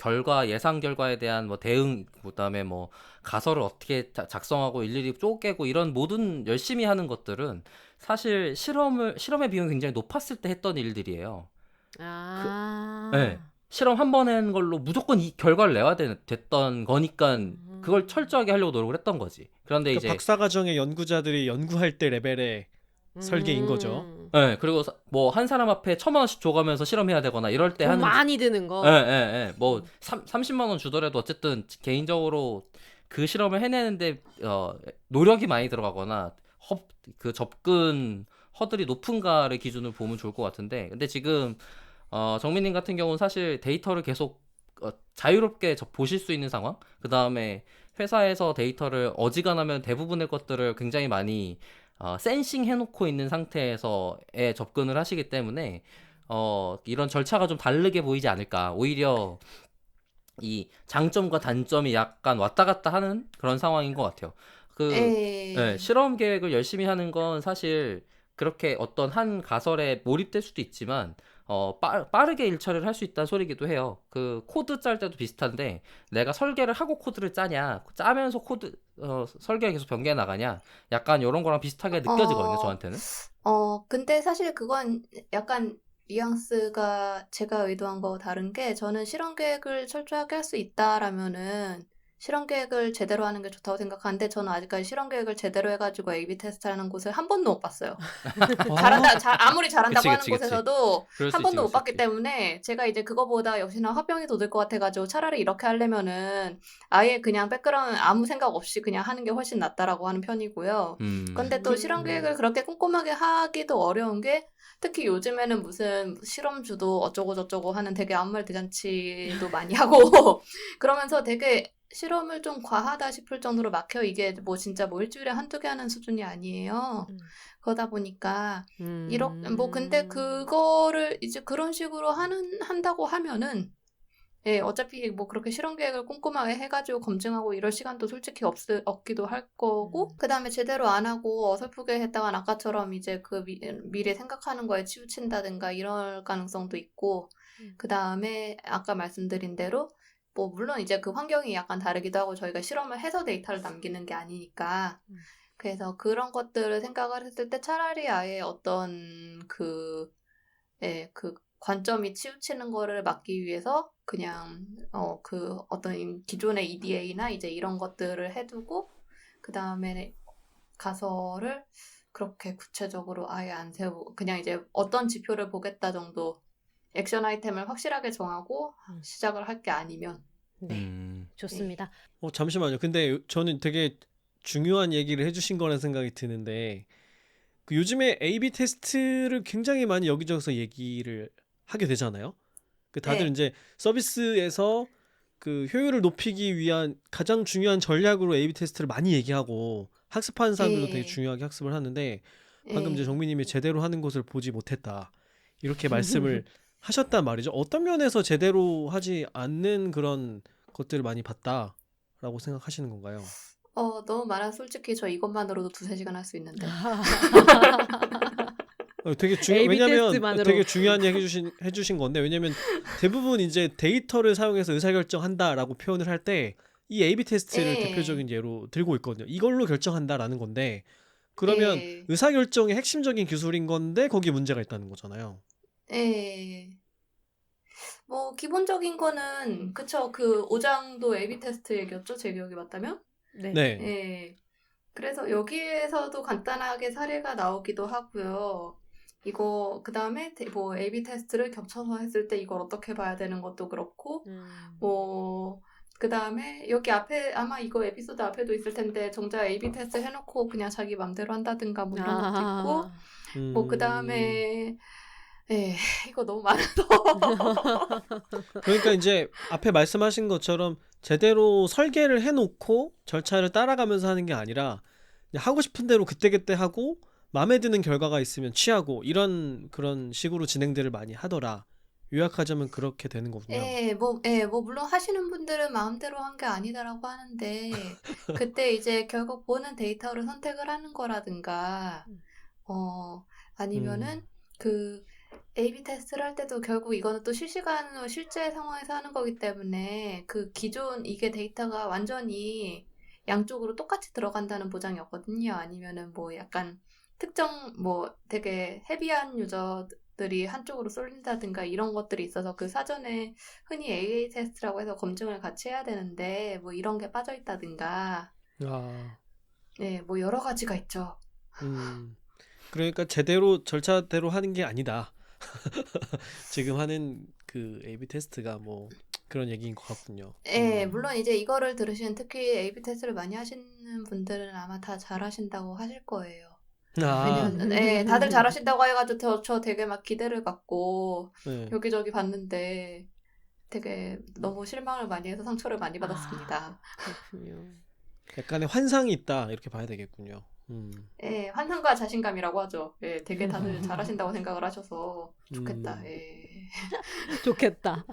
Speaker 2: 예상 결과에 대한 뭐 대응 그다음에 뭐 가설을 어떻게 작성하고 일일이 쪼개고 이런 모든 열심히 하는 것들은 사실 실험의 비용이 굉장히 높았을 때 했던 일들이에요. 네. 실험 한 번 한 걸로 무조건 이 결과를 내야 됐던 거니까 그걸 철저하게 하려고 노력을 했던 거지. 그런데
Speaker 3: 그러니까
Speaker 2: 이제
Speaker 3: 박사과정의 연구자들이 연구할 때 레벨의 설계인 거죠.
Speaker 2: 네, 그리고 뭐 한 사람 앞에 1,000원 원씩 줘가면서 실험해야 되거나 이럴 때
Speaker 1: 돈 많이 드는 거.
Speaker 2: 뭐 30만 원 주더라도 어쨌든 개인적으로 그 실험을 해내는데 노력이 많이 들어가거나 그 접근 허들이 높은가를 기준으로 보면 좋을 것 같은데, 근데 지금 정민님 같은 경우는 사실 데이터를 계속 자유롭게 보실 수 있는 상황, 그 다음에 회사에서 데이터를 어지간하면 대부분의 것들을 굉장히 많이 센싱 해놓고 있는 상태에서의 접근을 하시기 때문에 이런 절차가 좀 다르게 보이지 않을까. 오히려 이 장점과 단점이 약간 왔다 갔다 하는 그런 상황인 것 같아요.
Speaker 4: 예.
Speaker 2: 실험 계획을 열심히 하는 건 사실 그렇게 어떤 한 가설에 몰입될 수도 있지만, 빠르게 일처리를 할 수 있다는 소리기도 해요. 그 코드 짤 때도 비슷한데, 내가 설계를 하고 코드를 짜냐, 짜면서 설계가 계속 변경해 나가냐, 약간 이런 거랑 비슷하게 느껴지거든요,
Speaker 4: 어,
Speaker 2: 저한테는.
Speaker 4: 근데 사실 그건 약간 뉘앙스가 제가 의도한 거 다른 게 저는 실험 계획을 철저하게 할 수 있다라면은 실험 계획을 제대로 하는 게 좋다고 생각하는데 저는 아직까지 실험 계획을 제대로 해가지고 A/B 테스트 하는 곳을 한 번도 못 봤어요. 아무리 잘한다고
Speaker 2: 그치,
Speaker 4: 하는
Speaker 2: 그치, 그치.
Speaker 4: 곳에서도
Speaker 2: 그럴 수
Speaker 4: 한
Speaker 2: 있지,
Speaker 4: 번도
Speaker 2: 그럴
Speaker 4: 못
Speaker 2: 수
Speaker 4: 봤기
Speaker 2: 있지.
Speaker 4: 때문에 제가 이제 그거보다 역시나 화병이 돋을 것 같아가지고 차라리 이렇게 하려면은 아예 그냥 백그라운드 아무 생각 없이 그냥 하는 게 훨씬 낫다라고 하는 편이고요. 근데 또 실험 계획을 그렇게 꼼꼼하게 하기도 어려운 게 특히 요즘에는 무슨 실험주도 어쩌고 저쩌고 하는 되게 아무 말 대잔치도 많이 하고 그러면서 되게 실험을 좀 과하다 싶을 정도로 막혀. 이게 뭐 진짜 뭐 일주일에 한두 개 하는 수준이 아니에요. 그러다 보니까 뭐 근데 그거를 이제 그런 식으로 한다고 하면은 예, 어차피 뭐 그렇게 실험 계획을 꼼꼼하게 해가지고 검증하고 이럴 시간도 솔직히 없기도 할 거고, 그 다음에 제대로 안 하고 어설프게 했다간 아까처럼 이제 그 미래 생각하는 거에 치우친다든가 이럴 가능성도 있고, 그 다음에 아까 말씀드린 대로 뭐 물론 이제 그 환경이 약간 다르기도 하고 저희가 실험을 해서 데이터를 남기는 게 아니니까 그래서 그런 것들을 생각을 했을 때 차라리 아예 어떤 그 관점이 치우치는 거를 막기 위해서 그냥 그 어떤 기존의 EDA나 이제 이런 것들을 해두고 그 다음에 가설을 그렇게 구체적으로 아예 안 세우고 그냥 이제 어떤 지표를 보겠다 정도 액션 아이템을 확실하게 정하고 시작을 할 게 아니면
Speaker 1: 네, 좋습니다.
Speaker 3: 잠시만요. 근데 저는 되게 중요한 얘기를 해주신 거라는 생각이 드는데 그 요즘에 A/B 테스트를 굉장히 많이 여기저기서 얘기를 하게 되잖아요. 그 다들
Speaker 4: 네.
Speaker 3: 이제 서비스에서 그 효율을 높이기 위한 가장 중요한 전략으로 A/B 테스트를 많이 얘기하고 학습하는 사람들도 되게
Speaker 4: 예.
Speaker 3: 중요하게 학습을 하는데 방금 이제
Speaker 4: 예.
Speaker 3: 정민님이 제대로 하는 곳을 보지 못했다 이렇게 말씀을 하셨단 말이죠. 어떤 면에서 제대로 하지 않는 그런 것들을 많이 봤다라고 생각하시는 건가요?
Speaker 4: 너무 말하 솔직히 저 이것만으로도 2-3시간 할 수 있는데.
Speaker 1: A/B
Speaker 3: 왜냐면
Speaker 1: 테스트만으로.
Speaker 3: 되게 중요한 얘기 해주신 건데 왜냐면 대부분 이제 데이터를 사용해서 의사결정한다라고 표현을 할 때 이 A/B 테스트를
Speaker 4: 예.
Speaker 3: 대표적인 예로 들고 있거든요. 이걸로 결정한다라는 건데 그러면
Speaker 4: 예.
Speaker 3: 의사결정의 핵심적인 기술인 건데 거기에 문제가 있다는 거잖아요.
Speaker 4: 예. 뭐 기본적인 거는 그쵸. 그 5장도 A/B 테스트 얘기였죠. 제 기억이 맞다면.
Speaker 3: 네.
Speaker 4: 예. 그래서 여기에서도 간단하게 사례가 나오기도 하고요. 이거 그다음에 뭐 A/B 테스트를 겹쳐서 했을 때 이걸 어떻게 봐야 되는 것도 그렇고 뭐 그다음에 여기 앞에 아마 이거 에피소드 앞에도 있을 텐데 정작 A/B 테스트 해놓고 그냥 자기 맘대로 한다든가 뭐 이런 것도 있고 뭐 그다음에 이거 너무 많아서
Speaker 3: 그러니까 이제 앞에 말씀하신 것처럼 제대로 설계를 해놓고 절차를 따라가면서 하는 게 아니라 그냥 하고 싶은 대로 그때그때 하고 마음에 드는 결과가 있으면 취하고 이런 그런 식으로 진행들을 많이 하더라. 요약하자면 그렇게 되는 거군요.
Speaker 4: 뭐 물론 하시는 분들은 마음대로 한 게 아니다라고 하는데 그때 이제 결국 보는 데이터를 선택을 하는 거라든가 아니면은 그 A/B 테스트를 할 때도 결국 이거는 또 실시간으로 실제 상황에서 하는 거기 때문에 그 기존 이게 데이터가 완전히 양쪽으로 똑같이 들어간다는 보장이 없거든요. 아니면은 뭐 약간 특정 뭐 되게 헤비한 유저들이 한쪽으로 쏠린다든가 이런 것들이 있어서 그 사전에 흔히 AA 테스트라고 해서 검증을 같이 해야 되는데 뭐 이런 게 빠져 있다든가 네, 뭐 여러 가지가 있죠.
Speaker 3: 그러니까 제대로 절차대로 하는 게 아니다. 지금 하는 그 A/B 테스트가 뭐 그런 얘기인 것 같군요.
Speaker 4: 물론 이제 이거를 들으시는 특히 A/B 테스트를 많이 하시는 분들은 아마 다 잘하신다고 하실 거예요.
Speaker 3: 아,
Speaker 4: 왜냐면 다들 잘하신다고 해가지고 저 되게 막 기대를 갖고
Speaker 3: 네.
Speaker 4: 여기저기 봤는데 되게 너무 실망을 많이 해서 상처를 많이 받았습니다.
Speaker 1: 그렇군요.
Speaker 3: 약간의 환상이 있다 이렇게 봐야 되겠군요.
Speaker 4: 환상과 자신감이라고 하죠. 되게 다들 잘하신다고 생각을 하셔서 좋겠다.
Speaker 3: 음.
Speaker 1: 좋겠다.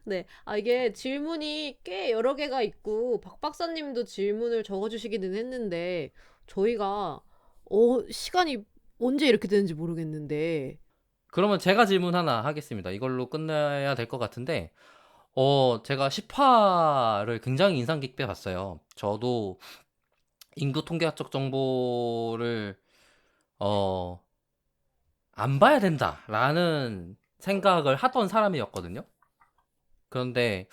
Speaker 1: 네. 이게 질문이 꽤 여러 개가 있고, 박 박사님도 질문을 적어주시기는 했는데, 저희가, 시간이 언제 이렇게 되는지 모르겠는데,
Speaker 2: 그러면 제가 질문 하나 하겠습니다. 이걸로 끝내야 될 것 같은데, 제가 10화를 굉장히 인상 깊게 봤어요. 저도 인구 통계학적 정보를, 안 봐야 된다라는 생각을 하던 사람이었거든요. 그런데,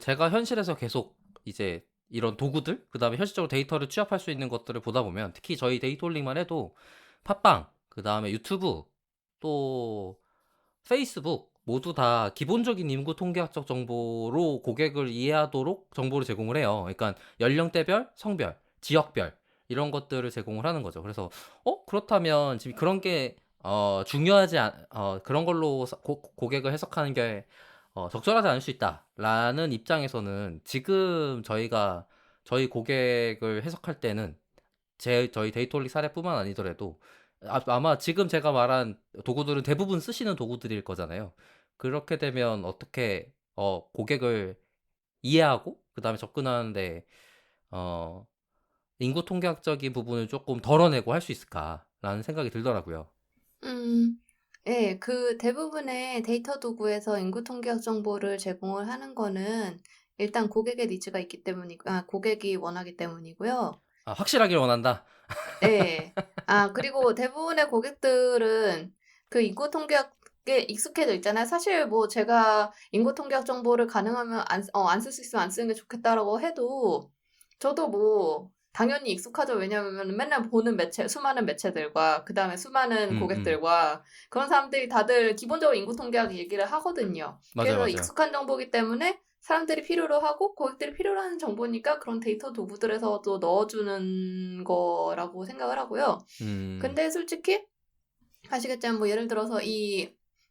Speaker 2: 제가 현실에서 계속 이제 이런 도구들, 그 다음에 현실적으로 데이터를 취합할 수 있는 것들을 보다 보면, 특히 저희 데이터홀릭만 해도 팟빵, 그 다음에 유튜브, 또 페이스북 모두 다 기본적인 인구 통계학적 정보로 고객을 이해하도록 정보를 제공을 해요. 그러니까 연령대별, 성별, 지역별 이런 것들을 제공을 하는 거죠. 그래서 그렇다면 지금 그런 게 그런 걸로 고객을 해석하는 게 적절하지 않을 수 있다라는 입장에서는 지금 저희 고객을 해석할 때는 저희 데이터홀릭 사례뿐만 아니더라도 아마 지금 제가 말한 도구들은 대부분 쓰시는 도구들일 거잖아요. 그렇게 되면 어떻게 고객을 이해하고 그다음에 접근하는데 어, 인구 통계학적인 부분을 조금 덜어내고 할 수 있을까라는 생각이 들더라고요.
Speaker 4: 그 대부분의 데이터 도구에서 인구 통계학 정보를 제공을 하는 거는 일단 고객의 니즈가 있기 고객이 원하기 때문이고요.
Speaker 2: 확실하길 원한다.
Speaker 4: 네. 그리고 대부분의 고객들은 그 인구 통계학에 익숙해져 있잖아요. 사실 뭐 제가 인구 통계학 정보를 가능하면 안 쓸 수 있으면 안 쓰는 게 좋겠다라고 해도 저도 뭐 당연히 익숙하죠. 왜냐하면 맨날 보는 수많은 매체들과 그 다음에 수많은 고객들과 그런 사람들이 다들 기본적으로 인구 통계학 얘기를 하거든요.
Speaker 2: 맞아요,
Speaker 4: 그래서
Speaker 2: 맞아요.
Speaker 4: 익숙한 정보이기 때문에 사람들이 필요로 하고 고객들이 필요로 하는 정보니까 그런 데이터 도구들에서도 넣어주는 거라고 생각을 하고요. 근데 솔직히 아시겠지만 뭐 예를 들어서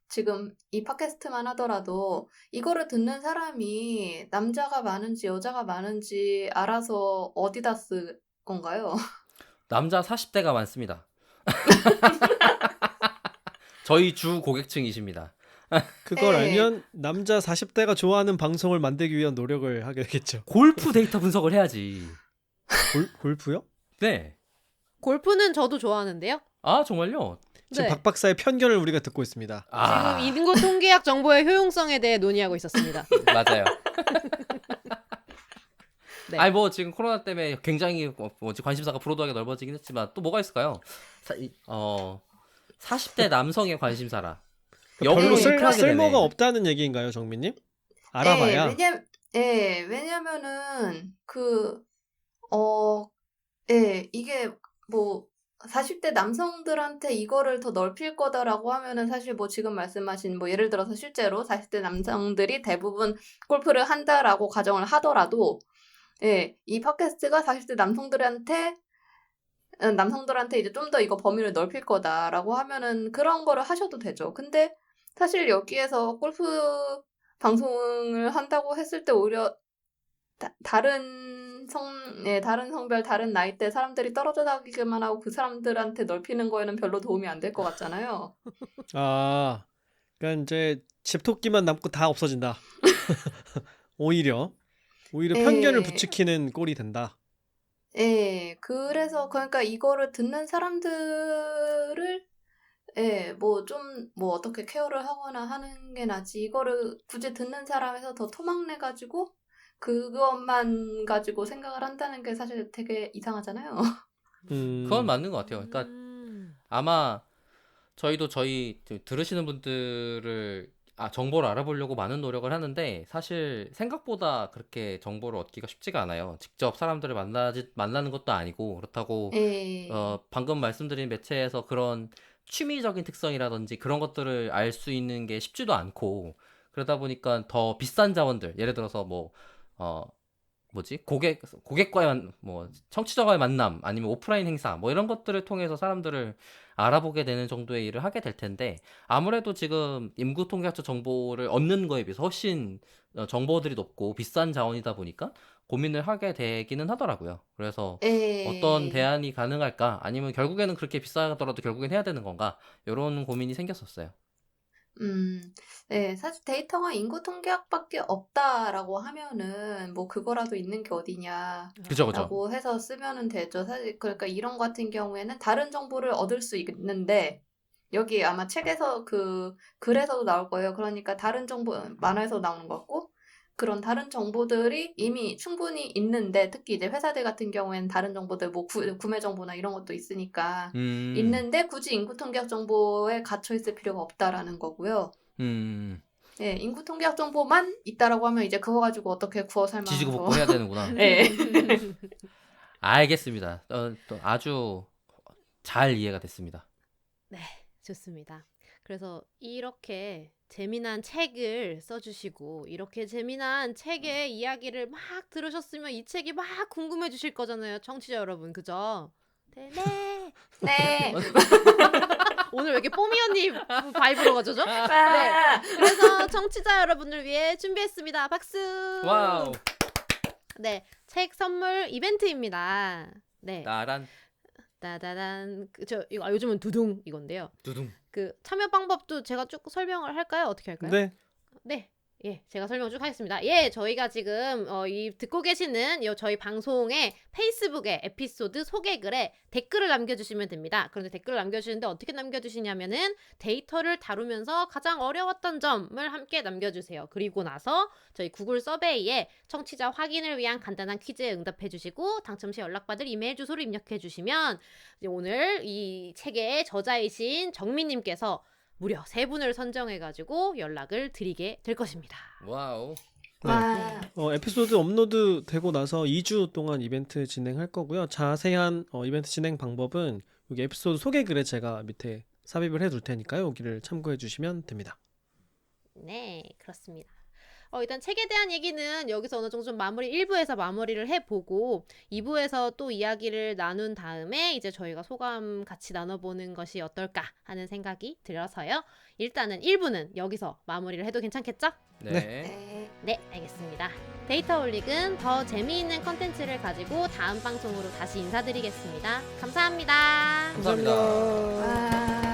Speaker 4: 지금 이 팟캐스트만 하더라도 이거를 듣는 사람이 남자가 많은지 여자가 많은지 알아서 어디다 쓸 건가요?
Speaker 2: 남자 40대가 많습니다. 저희 주 고객층이십니다.
Speaker 3: 그걸
Speaker 4: 네.
Speaker 3: 알면 남자 40대가 좋아하는 방송을 만들기 위한 노력을 하게 되겠죠.
Speaker 2: 골프 데이터 분석을 해야지.
Speaker 3: 골프요?
Speaker 2: 네.
Speaker 1: 골프는 저도 좋아하는데요.
Speaker 2: 정말요?
Speaker 3: 지금
Speaker 1: 네.
Speaker 3: 박 박사의 편견을 우리가 듣고 있습니다.
Speaker 1: 지금 인구 통계학 정보의 효용성에 대해 논의하고 있었습니다.
Speaker 2: 맞아요.
Speaker 1: 네.
Speaker 2: 아니 뭐 지금 코로나 때문에 굉장히 관심사가 브로드하게 넓어지긴 했지만 또 뭐가 있을까요? 40대 남성의 관심사라.
Speaker 3: 별로
Speaker 4: 네,
Speaker 3: 쓸모가
Speaker 2: 되네.
Speaker 3: 없다는 얘기인가요, 정민님? 알아봐야.
Speaker 4: 왜냐면은 이게 뭐 40대 남성들한테 이거를 더 넓힐 거다라고 하면은 사실 뭐 지금 말씀하신 뭐 예를 들어서 실제로 40대 남성들이 대부분 골프를 한다라고 가정을 하더라도 이 팟캐스트가 40대 남성들한테 이제 좀 더 이거 범위를 넓힐 거다라고 하면은 그런 거를 하셔도 되죠. 근데 사실 여기에서 골프 방송을 한다고 했을 때 오히려 다른 성별, 다른 나이대 사람들이 떨어져 나기만 하고 그 사람들한테 넓히는 거에는 별로 도움이 안 될 것 같잖아요.
Speaker 3: 그러니까 이제 집토끼만 남고 다 없어진다. 오히려
Speaker 4: 예.
Speaker 3: 편견을 부추기는 꼴이 된다.
Speaker 4: 그래서 그러니까 이거를 듣는 사람들을 뭐 어떻게 케어를 하거나 하는 게 낫지. 이거를 굳이 듣는 사람에서 더 토막내 가지고 그것만 가지고 생각을 한다는 게 사실 되게 이상하잖아요.
Speaker 2: 그건 맞는 것 같아요. 그러니까 아마 저희도 들으시는 분들을 정보를 알아보려고 많은 노력을 하는데 사실 생각보다 그렇게 정보를 얻기가 쉽지가 않아요. 직접 사람들을 만나는 것도 아니고 그렇다고 방금 말씀드린 매체에서 그런 취미적인 특성이라든지 그런 것들을 알 수 있는 게 쉽지도 않고 그러다 보니까 더 비싼 자원들 예를 들어서 뭐지 고객과의 뭐 청취자와의 만남 아니면 오프라인 행사 뭐 이런 것들을 통해서 사람들을 알아보게 되는 정도의 일을 하게 될 텐데 아무래도 지금 인구 통계학적 정보를 얻는 거에 비해서 훨씬 정보들이 높고 비싼 자원이다 보니까 고민을 하게 되기는 하더라고요. 그래서 어떤 대안이 가능할까 아니면 결국에는 그렇게 비싸더라도 결국엔 해야 되는 건가 이런 고민이 생겼었어요.
Speaker 4: 네, 사실 데이터가 인구 통계학밖에 없다라고 하면은 뭐 그거라도 있는 게 어디냐.
Speaker 2: 그죠.
Speaker 4: 라고 해서 쓰면은 되죠. 사실 그러니까 이런 거 같은 경우에는 다른 정보를 얻을 수 있는데 여기 아마 책에서 그 글에서도 나올 거예요. 그러니까 다른 정보 만화에서 나오는 것 같고 그런 다른 정보들이 이미 충분히 있는데 특히 이제 회사들 같은 경우에는 다른 정보들 뭐 구매 정보나 이런 것도 있으니까 있는데 굳이 인구 통계학 정보에 갇혀 있을 필요가 없다라는 거고요. 네, 인구 통계학 정보만 있다라고 하면 이제 그거 가지고 어떻게 구워 살만하고
Speaker 2: 지지고 볶고 해야 되는구나.
Speaker 4: 네.
Speaker 2: 알겠습니다. 또 아주 잘 이해가 됐습니다.
Speaker 1: 네, 좋습니다. 그래서 이렇게 재미난 책을 써주시고 이렇게 재미난 책의 이야기를 막 들으셨으면 이 책이 막 궁금해 주실 거잖아요. 청취자 여러분. 그죠? 네.
Speaker 4: 네.
Speaker 1: 오늘 왜 이렇게 뽀미 언니 바이브로 가져죠? 네. 그래서 청취자 여러분을 위해 준비했습니다. 박수.
Speaker 2: 와우.
Speaker 1: 네, 책 선물 이벤트입니다. 네.
Speaker 2: 나란
Speaker 1: 따다단. 이거 요즘은 두둥 이건데요.
Speaker 2: 두둥.
Speaker 1: 그 참여 방법도 제가 쭉 설명을 할까요? 어떻게 할까요?
Speaker 3: 네.
Speaker 1: 네. 예, 제가 설명 쭉 하겠습니다. 예, 저희가 지금 이 듣고 계시는 저희 방송의 페이스북에 에피소드 소개글에 댓글을 남겨주시면 됩니다. 그런데 댓글을 남겨주시는데 어떻게 남겨주시냐면은 데이터를 다루면서 가장 어려웠던 점을 함께 남겨주세요. 그리고 나서 저희 구글 서베이에 청취자 확인을 위한 간단한 퀴즈에 응답해주시고 당첨 시 연락받을 이메일 주소를 입력해주시면 이제 오늘 이 책의 저자이신 정민님께서 무려 3분을 선정해가지고 연락을 드리게 될 것입니다.
Speaker 2: 와우.
Speaker 3: 네.
Speaker 4: 와.
Speaker 3: 에피소드 업로드 되고 나서 2주 동안 이벤트 진행할 거고요. 자세한 이벤트 진행 방법은 여기 에피소드 소개글에 제가 밑에 삽입을 해둘 테니까요. 여기를 참고해 주시면 됩니다.
Speaker 1: 네, 그렇습니다. 일단 책에 대한 얘기는 여기서 어느 정도 좀 1부에서 마무리를 해보고 2부에서 또 이야기를 나눈 다음에 이제 저희가 소감 같이 나눠보는 것이 어떨까 하는 생각이 들어서요. 일단은 1부는 여기서 마무리를 해도 괜찮겠죠?
Speaker 2: 네.
Speaker 1: 네, 알겠습니다. 데이터홀릭은 더 재미있는 컨텐츠를 가지고 다음 방송으로 다시 인사드리겠습니다. 감사합니다.
Speaker 2: 감사합니다.
Speaker 4: 와.